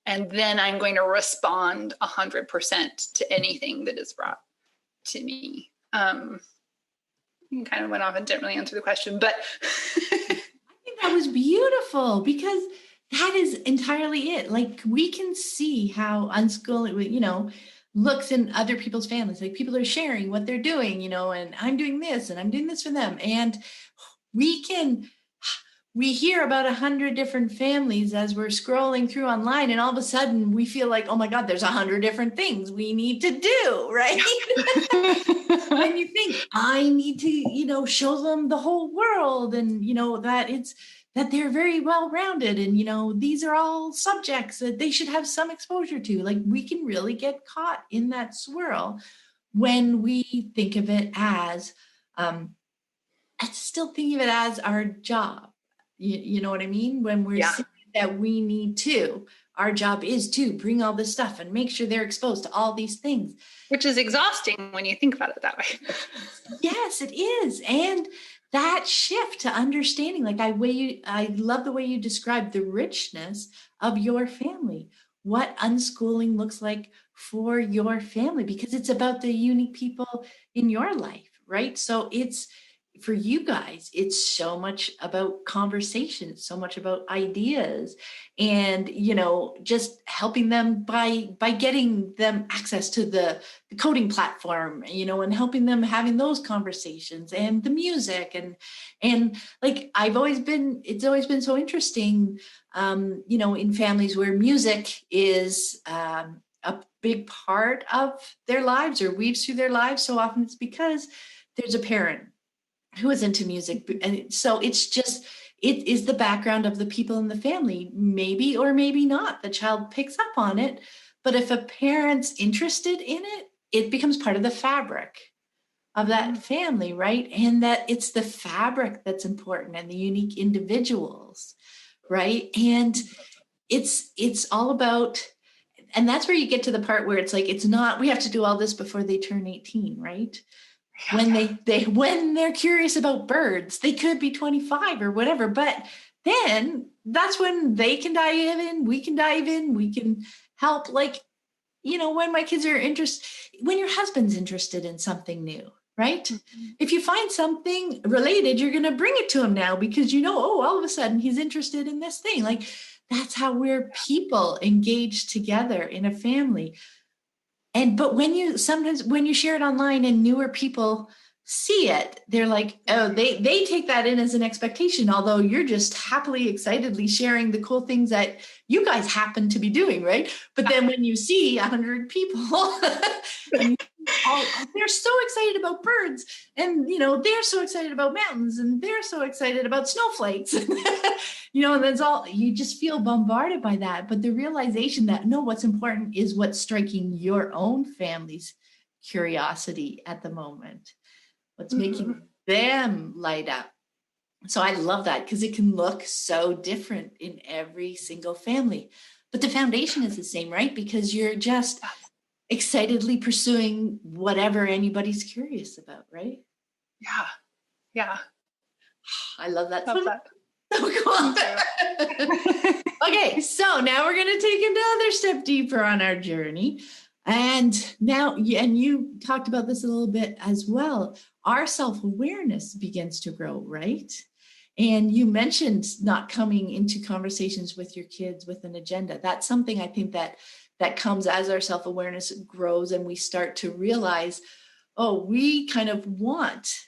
And then I'm going to respond 100% to anything that is brought to me. You kind of went off and didn't really answer the question, but that was beautiful, because that is entirely it. Like, we can see how unschooling, looks in other people's families. Like, people are sharing what they're doing, and I'm doing this and I'm doing this for them. And we hear about 100 different families as we're scrolling through online, and all of a sudden we feel like, oh my God, there's 100 different things we need to do, right? And you think, I need to, show them the whole world, and, that they're very well-rounded, and, these are all subjects that they should have some exposure to. Like, we can really get caught in that swirl when we think of it as, still thinking of it as our job. You know what I mean? When we're saying that we need to, our job is to bring all this stuff and make sure they're exposed to all these things. Which is exhausting when you think about it that way. Yes, it is. And that shift to understanding, like, I love the way you described the richness of your family, what unschooling looks like for your family, because it's about the unique people in your life, right? So it's for you guys, it's so much about conversation, so much about ideas, and just helping them by getting them access to the coding platform, and helping them having those conversations and the music and like it's always been so interesting, in families where music is a big part of their lives or weaves through their lives. So often it's because there's a parent who is into music. And so it is the background of the people in the family, maybe or maybe not. The child picks up on it. But if a parent's interested in it, it becomes part of the fabric of that family, right? And that it's the fabric that's important and the unique individuals, right? And it's all about, and that's where you get to the part where it's like, it's not, we have to do all this before they turn 18, right? When when they're curious about birds, they could be 25 or whatever, but then that's when they can dive in, we can dive in, we can help. Like, when my kids are interested, when your husband's interested in something new, right? Mm-hmm. If you find something related, you're going to bring it to him now because all of a sudden he's interested in this thing. Like, that's how we're people engaged together in a family. But when you share it online and newer people see it, they're like, oh, they take that in as an expectation, although you're just happily, excitedly sharing the cool things that you guys happen to be doing, right? But then when you see 100 people, they're so excited about birds, and they're so excited about mountains, and they're so excited about snowflakes, and that's all. You just feel bombarded by that. But the realization that what's important is what's striking your own family's curiosity at the moment. What's making them light up. So I love that because it can look so different in every single family. But the foundation is the same, right? Because you're just excitedly pursuing whatever anybody's curious about, right? Yeah. Yeah. I love that. Love that. So cool. Okay, so now we're going to take another step deeper on our journey. And now, and you talked about this a little bit as well, our self-awareness begins to grow, right? And you mentioned not coming into conversations with your kids with an agenda. That's something I think that comes as our self-awareness grows and we start to realize, we kind of want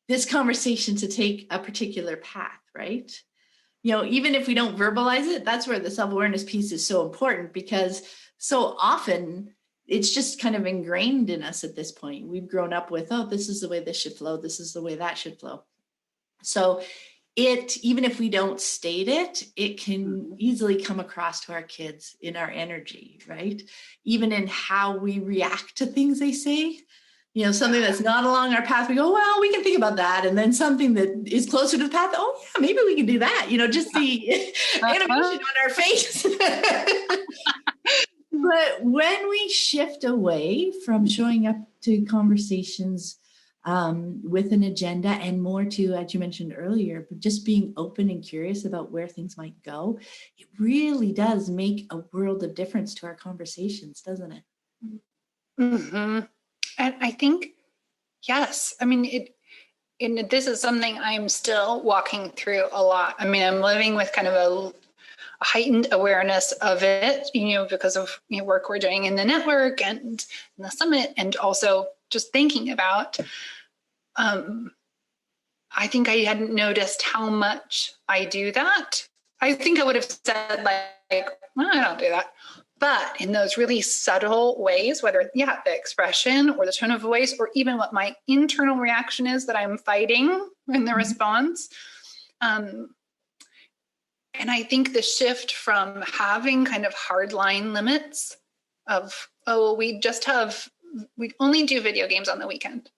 this conversation to take a particular path, right? Even if we don't verbalize it, that's where the self-awareness piece is so important, because so often it's just kind of ingrained in us at this point. We've grown up with, this is the way this should flow. This is the way that should flow. So even if we don't state it, it can easily come across to our kids in our energy, right? Even in how we react to things they say. Something that's not along our path, we go, well, we can think about that. And then something that is closer to the path, maybe we can do that. Just the animation on our face. But when we shift away from showing up to conversations with an agenda and more to, as you mentioned earlier, but just being open and curious about where things might go, it really does make a world of difference to our conversations, doesn't it? Mm-hmm. And I think, yes. I mean, this is something I'm still walking through a lot. I mean, I'm living with kind of a heightened awareness of it, because of work we're doing in the network and in the summit, and also just thinking about, I think I hadn't noticed how much I do that. I think I would have said like, well, I don't do that. But in those really subtle ways, whether, the expression or the tone of voice, or even what my internal reaction is that I'm fighting in the response. And I think the shift from having kind of hard line limits of, we only do video games on the weekend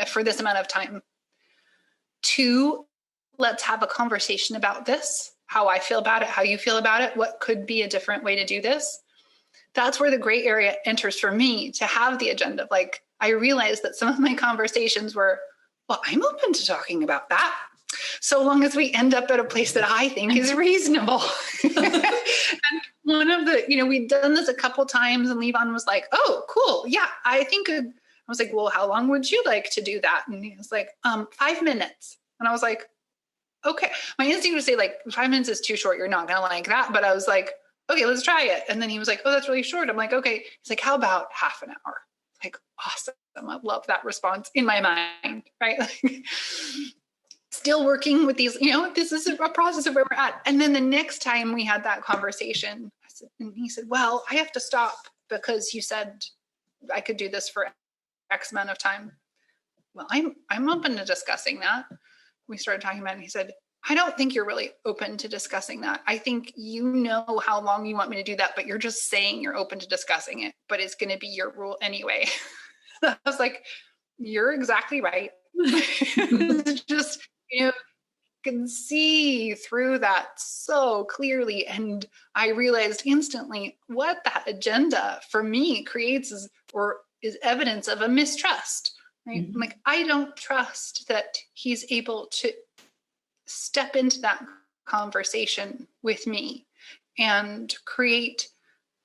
for this amount of time, to let's have a conversation about this, how I feel about it, how you feel about it, what could be a different way to do this. That's where the gray area enters for me, to have the agenda. Like, I realized that some of my conversations were, well, I'm open to talking about that, so long as we end up at a place that I think is reasonable. And one of the, we'd done this a couple times, and Levon was like, oh, cool. Yeah, I think was like, well, how long would you like to do that? And he was like, 5 minutes. And I was like, okay. My instinct would say like 5 minutes is too short. You're not going to like that. But I was like, okay, let's try it. And then he was like, oh, that's really short. I'm like, okay. He's like, how about half an hour? Like, awesome. I love that response in my mind, right? Like, still working with these, this is a process of where we're at. And then the next time we had that conversation, and he said, well, I have to stop because you said I could do this for X amount of time. Well, I'm open to discussing that. We started talking about it, and he said, I don't think you're really open to discussing that. I think you know how long you want me to do that, but you're just saying you're open to discussing it, but it's going to be your rule anyway. I was like, you're exactly right. Just, can see through that so clearly. And I realized instantly what that agenda for me creates is evidence of a mistrust, right? Mm-hmm. Like, I don't trust that he's able to step into that conversation with me and create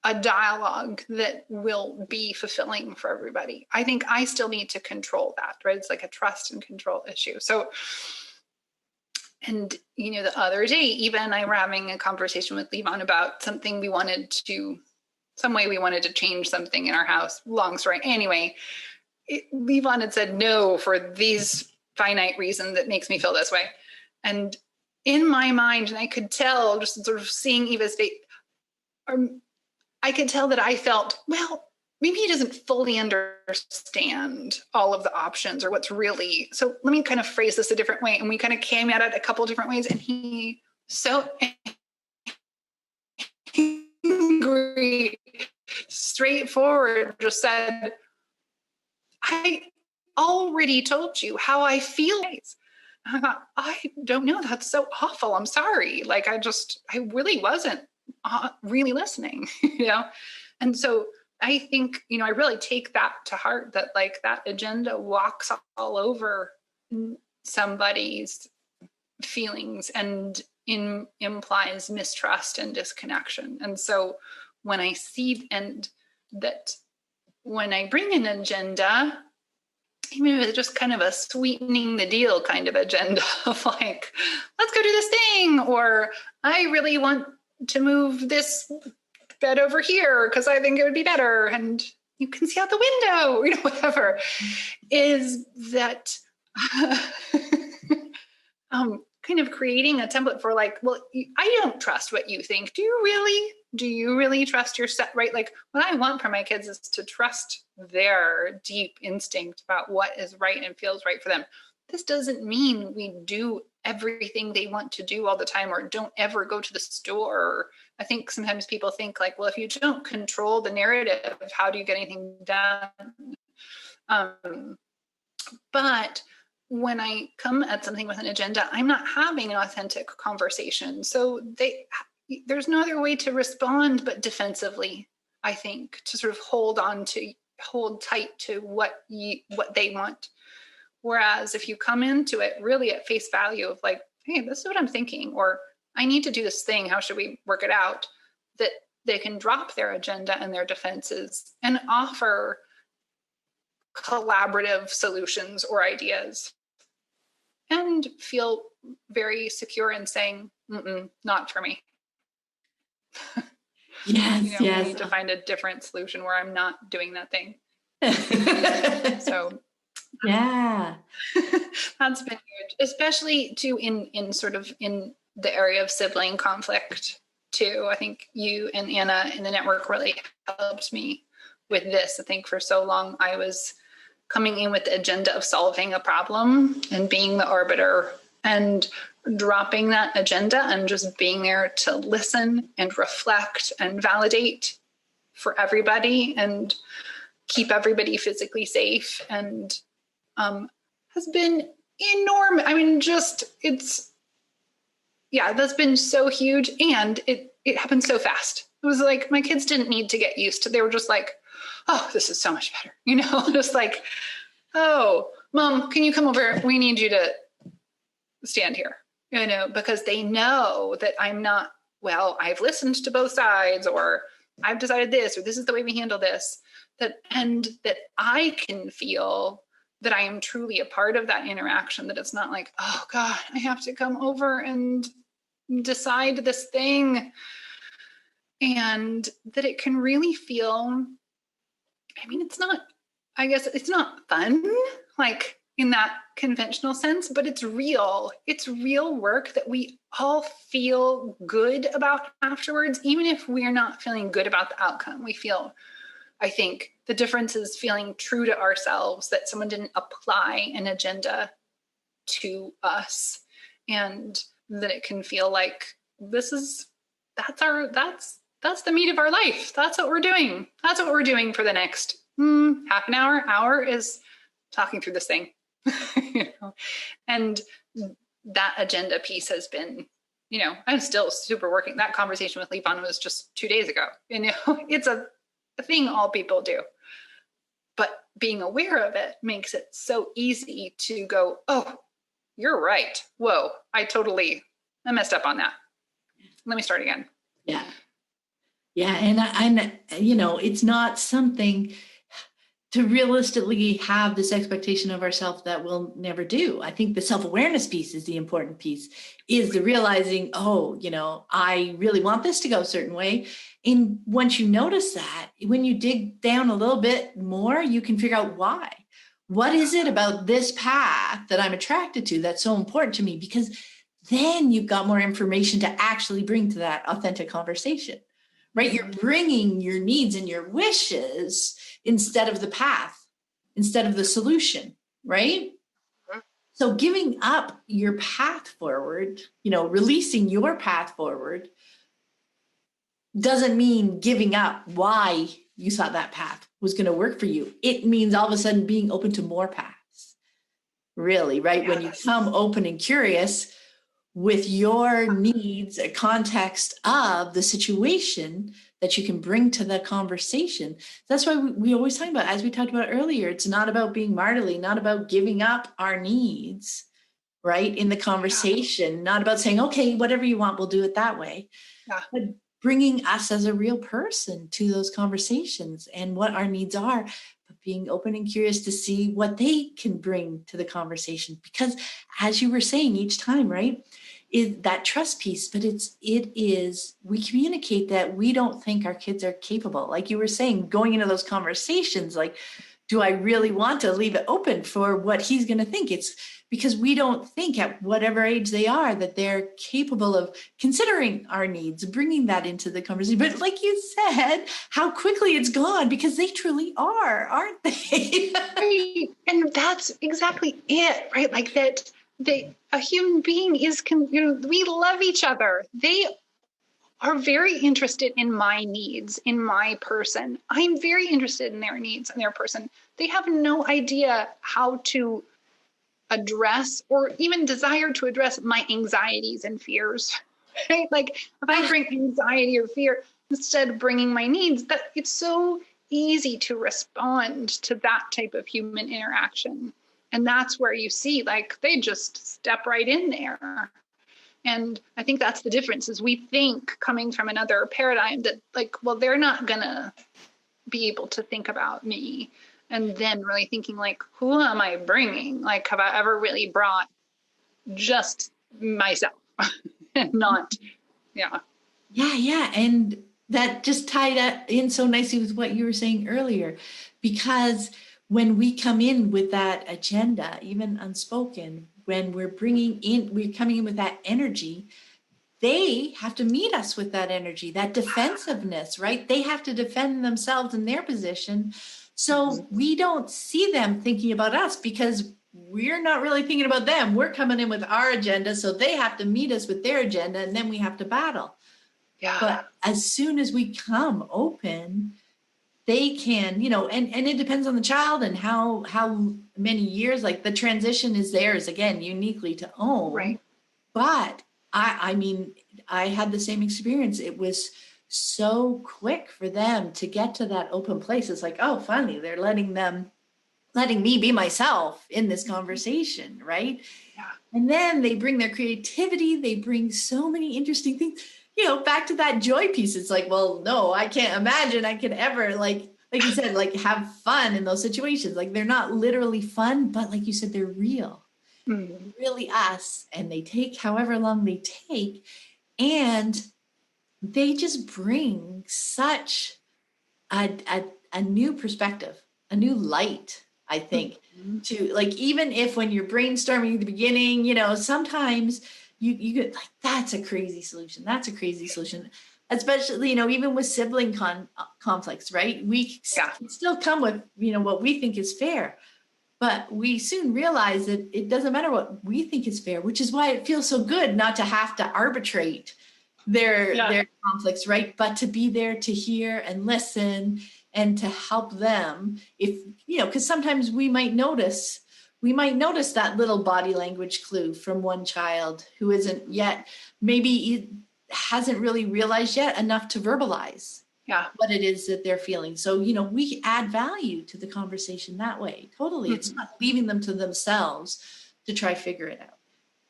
a dialogue that will be fulfilling for everybody. I think I still need to control that, right? It's like a trust and control issue. So, and the other day, Eva and I were having a conversation with Levon about something some way we wanted to change something in our house. Long story. Anyway, Levon had said no for these finite reasons that makes me feel this way. And in my mind, and I could tell, just sort of seeing Eva's face, I could tell that I felt, well, maybe he doesn't fully understand all of the options or what's really, so let me kind of phrase this a different way. And we kind of came at it a couple different ways, and he so angry, straightforward, just said, I already told you how I feel. And I thought, I don't know. That's so awful. I'm sorry. Like, I really wasn't really listening, And so I think, I really take that to heart, that like that agenda walks all over somebody's feelings and implies mistrust and disconnection. And so when I see, and that when I bring an agenda, even if it's just kind of a sweetening the deal kind of agenda of like, let's go do this thing, or I really want to move this bed over here because I think it would be better, and you can see out the window, whatever, is that kind of creating a template for like, well, I don't trust what you think. Do you really trust your set, right? Like, what I want for my kids is to trust their deep instinct about what is right and feels right for them. This doesn't mean we do everything they want to do all the time, or don't ever go to the store. I think sometimes people think like, well, if you don't control the narrative, how do you get anything done? But when I come at something with an agenda, I'm not having an authentic conversation. So there's no other way to respond but defensively, I think, to sort of hold tight to what they want. Whereas if you come into it really at face value of like, hey, this is what I'm thinking, or I need to do this thing, how should we work it out? That they can drop their agenda and their defenses and offer collaborative solutions or ideas and feel very secure in saying, not for me. Yes, We need to find a different solution where I'm not doing that thing. So yeah, that's been huge, especially too in sort of in the area of sibling conflict too. I think you and Anna in the network really helped me with this. I think for so long I was coming in with the agenda of solving a problem and being the arbiter, and dropping that agenda and just being there to listen and reflect and validate for everybody and keep everybody physically safe, and has been enormous. I mean, that's been so huge, and it happened so fast. It was like my kids didn't need to get used to. They were just like, oh, this is so much better, just like, oh, Mom, can you come over? We need you to stand here, because they know that I'm not, well, I've listened to both sides, or I've decided this, or this is the way we handle this, and that I can feel that I am truly a part of that interaction, that it's not like, oh God, I have to come over and decide this thing. And that it can really feel, I mean, I guess it's not fun, like in that conventional sense, but it's real. It's real work that we all feel good about afterwards, even if we're not feeling good about the outcome. We feel, I think the difference is feeling true to ourselves, that someone didn't apply an agenda to us, and that it can feel like that's the meat of our life. That's what we're doing. That's what we're doing for the next half an hour is talking through this thing. And that agenda piece has been, I'm still super working. That conversation with Levon was just 2 days ago. It's a thing all people do. But being aware of it makes it so easy to go, oh, you're right. Whoa, I messed up on that. Let me start again. Yeah. Yeah. And it's not something to realistically have this expectation of ourselves that we'll never do. I think the self-awareness piece is the important piece, is the realizing, I really want this to go a certain way. And once you notice that, when you dig down a little bit more, you can figure out why. What is it about this path that I'm attracted to that's so important to me? Because then you've got more information to actually bring to that authentic conversation, right? You're bringing your needs and your wishes instead of the path, instead of the solution, right? So giving up your path forward, releasing your path forward doesn't mean giving up why you thought that path was going to work for you. It means all of a sudden being open to more paths, really, right? Yes. When you come open and curious with your needs, a context of the situation that you can bring to the conversation. That's why we always talk about, as we talked about earlier, it's not about being martyrdly, not about giving up our needs, right? In the conversation, not about saying, okay, whatever you want, we'll do it that way. Yeah. But bringing us as a real person to those conversations and what our needs are, but being open and curious to see what they can bring to the conversation. Because as you were saying each time, right, is that trust piece, but we communicate that we don't think our kids are capable. Like you were saying, going into those conversations, like, do I really want to leave it open for what he's going to think? It's because we don't think at whatever age they are that they're capable of considering our needs, bringing that into the conversation. But like you said, how quickly it's gone, because they truly are, aren't they? Right. And that's exactly it, right? Like that. A human being is, we love each other. They are very interested in my needs, in my person. I'm very interested in their needs and their person. They have no idea how to address or even desire to address my anxieties and fears, right? Like if I bring anxiety or fear instead of bringing my needs, that it's so easy to respond to that type of human interaction. And that's where you see, like, they just step right in there. And I think that's the difference, is we think, coming from another paradigm, that like, well, they're not going to be able to think about me. And then really thinking like, who am I bringing? Like, have I ever really brought just myself and not, yeah. Yeah. And that just tied in so nicely with what you were saying earlier, because when we come in with that agenda, even unspoken, when we're coming in with that energy, they have to meet us with that energy, that defensiveness, right? They have to defend themselves in their position. So we don't see them thinking about us because we're not really thinking about them. We're coming in with our agenda. So they have to meet us with their agenda, and then we have to battle. Yeah. But as soon as we come open, they can, and it depends on the child and how many years, like the transition is theirs, again, uniquely to own. Right. But I mean, I had the same experience. It was so quick for them to get to that open place. It's like, oh, finally, they're letting me be myself in this conversation, right? Yeah. And then they bring their creativity. They bring so many interesting things. back to that joy piece. It's like, well, no, I can't imagine I could ever like you said, like have fun in those situations. Like they're not literally fun, but like you said, they're real, really us, and they take however long they take. And they just bring such a new perspective, a new light, I think, to like, even if when you're brainstorming at the beginning, sometimes you get like, that's a crazy solution. That's a crazy solution. Especially, even with sibling conflicts, right? We can still come with, what we think is fair. But we soon realize that it doesn't matter what we think is fair, which is why it feels so good not to have to arbitrate their conflicts, right? But to be there to hear and listen and to help them, if because sometimes we might notice that little body language clue from one child who isn't yet, maybe hasn't really realized yet enough to verbalize what it is that they're feeling. So we add value to the conversation that way. Totally. It's not leaving them to themselves to try figure it out.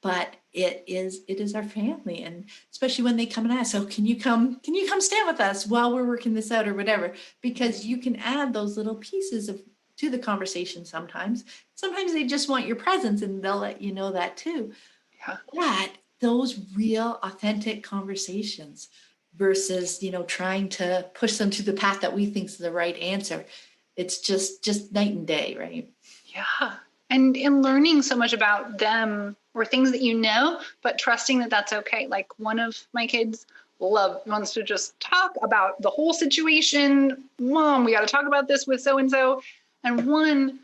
But it is our family, and especially when they come and ask, so can you come stand with us while we're working this out or whatever, because you can add those little pieces to the conversation. Sometimes they just want your presence, and they'll let you know that too. But those real authentic conversations versus trying to push them to the path that we think is the right answer, it's just night and day, right? And in learning so much about them or things that but trusting that that's okay. Like one of my kids wants to just talk about the whole situation. Mom, we got to talk about this with so-and-so. And one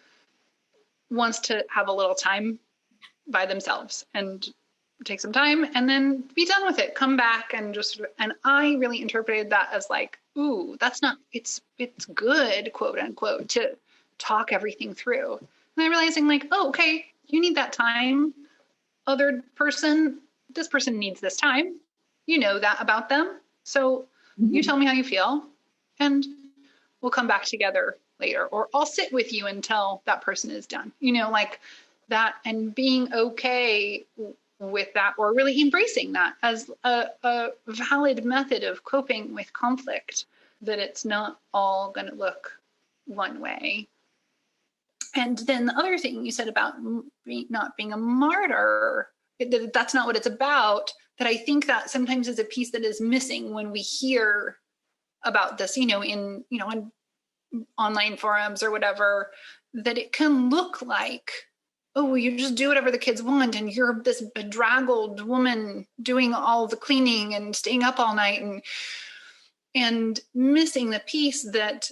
wants to have a little time by themselves and take some time and then be done with it. Come back and I really interpreted that as like, ooh, that's not, it's good, quote unquote, to talk everything through. And I'm realizing like, oh, okay, you need that time. This person needs this time. You know that about them. So you tell me how you feel and we'll come back together later, or I'll sit with you until that person is done, like that, and being okay with that, or really embracing that as a valid method of coping with conflict, that it's not all going to look one way. And then the other thing you said about not being a martyr, that's not what it's about, that I think that sometimes is a piece that is missing when we hear about this, in online forums or whatever, that it can look like, oh, you just do whatever the kids want and you're this bedraggled woman doing all the cleaning and staying up all night, and missing the piece that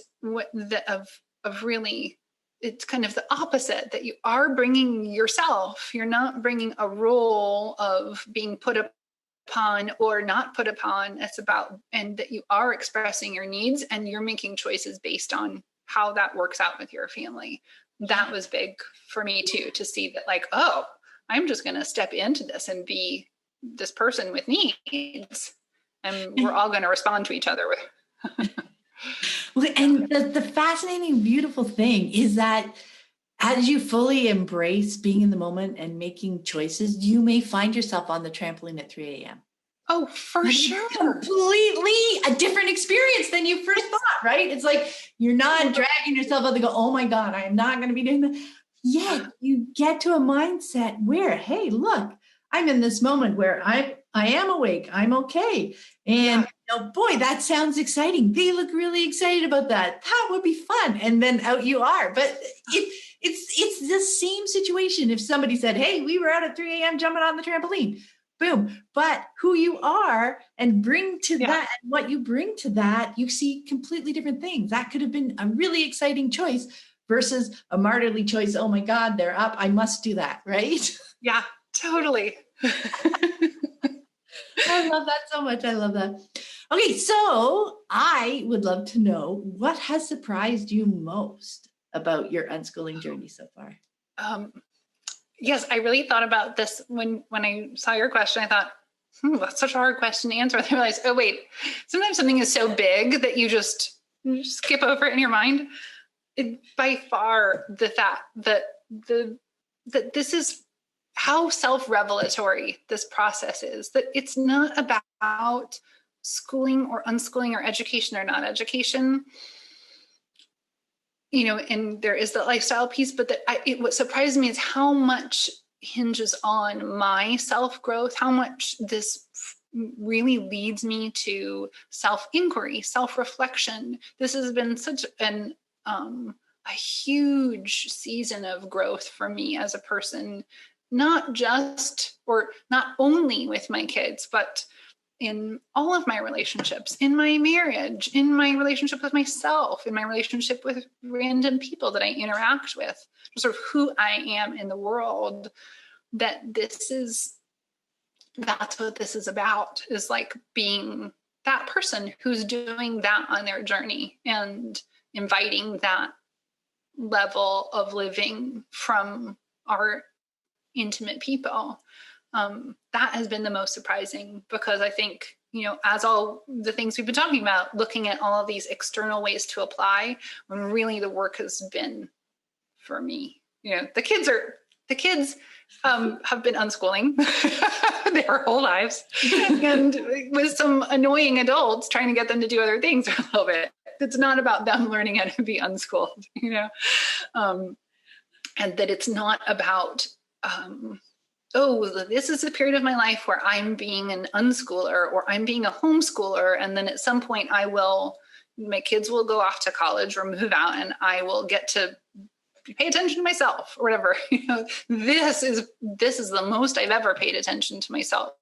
of really, it's kind of the opposite, that you are bringing yourself. You're not bringing a role of being put upon or not put upon. It's about, and that you are expressing your needs and you're making choices based on how that works out with your family. That was big for me too, to see that like, oh, I'm just going to step into this and be this person with needs, and we're all going to respond to each other with. And the fascinating, beautiful thing is that as you fully embrace being in the moment and making choices, you may find yourself on the trampoline at 3 a.m. Oh, for sure. Completely a different experience than you first thought, right? It's like you're not dragging yourself out to go, oh my God, I'm not going to be doing that. Yet you get to a mindset where, hey, look, I'm in this moment where I am awake. I'm okay. And boy, that sounds exciting. They look really excited about that. That would be fun. And then out you are. But it's the same situation. If somebody said, hey, we were out at 3 a.m. jumping on the trampoline, boom. But who you are and bring to that, and what you bring to that, you see completely different things. That could have been a really exciting choice versus a martyrly choice. Oh my God, they're up. I must do that. Right? Yeah, totally. I love that so much. I love that. Okay, so I would love to know, what has surprised you most about your unschooling journey so far? Yes, I really thought about this when I saw your question. I thought, that's such a hard question to answer. And I realized, oh wait, sometimes something is so big that you just skip over it in your mind. By far, the fact that this is how self-revelatory this process is, that it's not about schooling or unschooling or education or not education, and there is the lifestyle piece, but what surprised me is how much hinges on my self-growth, how much this really leads me to self-inquiry, self-reflection. This has been such a huge season of growth for me as a person, not only with my kids, but in all of my relationships, in my marriage, in my relationship with myself, in my relationship with random people that I interact with, sort of who I am in the world, that's what this is about, is like being that person who's doing that on their journey and inviting that level of living from our intimate people. That has been the most surprising, because I think, as all the things we've been talking about, looking at all of these external ways to apply, when really the work has been for me. The kids have been unschooling their whole lives, and with some annoying adults trying to get them to do other things a little bit. It's not about them learning how to be unschooled, and that it's not about, this is a period of my life where I'm being an unschooler or I'm being a homeschooler. And then at some point my kids will go off to college or move out, and I will get to pay attention to myself or whatever. This is the most I've ever paid attention to myself,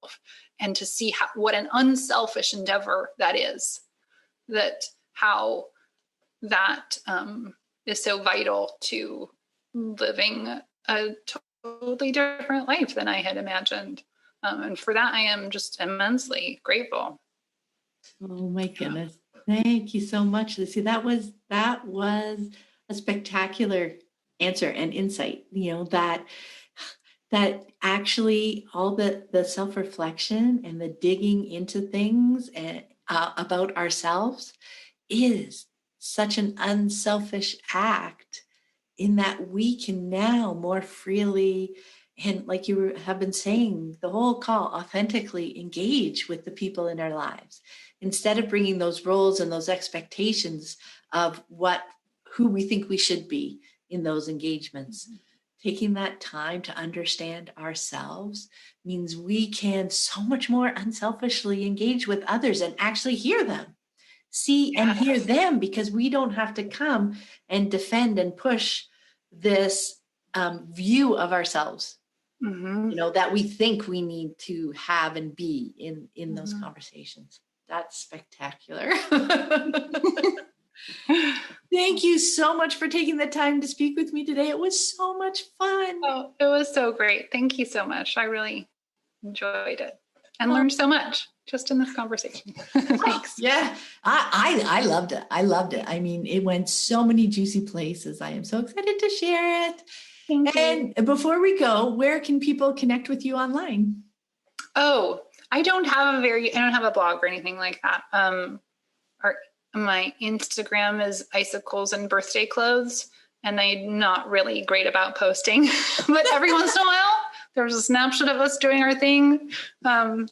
and to see what an unselfish endeavor that is, how that is so vital to living a totally different life than I had imagined. And for that, I am just immensely grateful. Oh my goodness. Thank you so much, Lucy. That was a spectacular answer and insight, that actually all the self-reflection and the digging into things and about ourselves is such an unselfish act, in that we can now more freely, and like you have been saying the whole call, authentically engage with the people in our lives, instead of bringing those roles and those expectations of who we think we should be in those engagements. Mm-hmm. Taking that time to understand ourselves means we can so much more unselfishly engage with others and actually hear them, see and hear them, because we don't have to come and defend and push this view of ourselves, that we think we need to have and be in those conversations. That's spectacular. Thank you so much for taking the time to speak with me today. It was so much fun. Oh, it was so great. Thank you so much. I really enjoyed it and learned so much just in this conversation. Thanks. Yeah, I loved it. I loved it. I mean, it went so many juicy places. I am so excited to share it. Thank you. And before we go, where can people connect with you online? Oh, I don't have a blog or anything like that. My Instagram is icicles and birthday clothes, and I'm not really great about posting, but every once in a while there's a snapshot of us doing our thing. Well,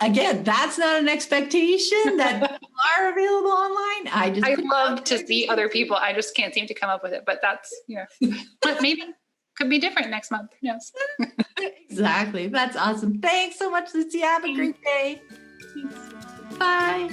again, that's not an expectation that are available online. I love to see other people. I just can't seem to come up with it, but that's, but maybe could be different next month. Yes. Exactly. That's awesome. Thanks so much, Lucia. Have a great day. Thanks. Bye.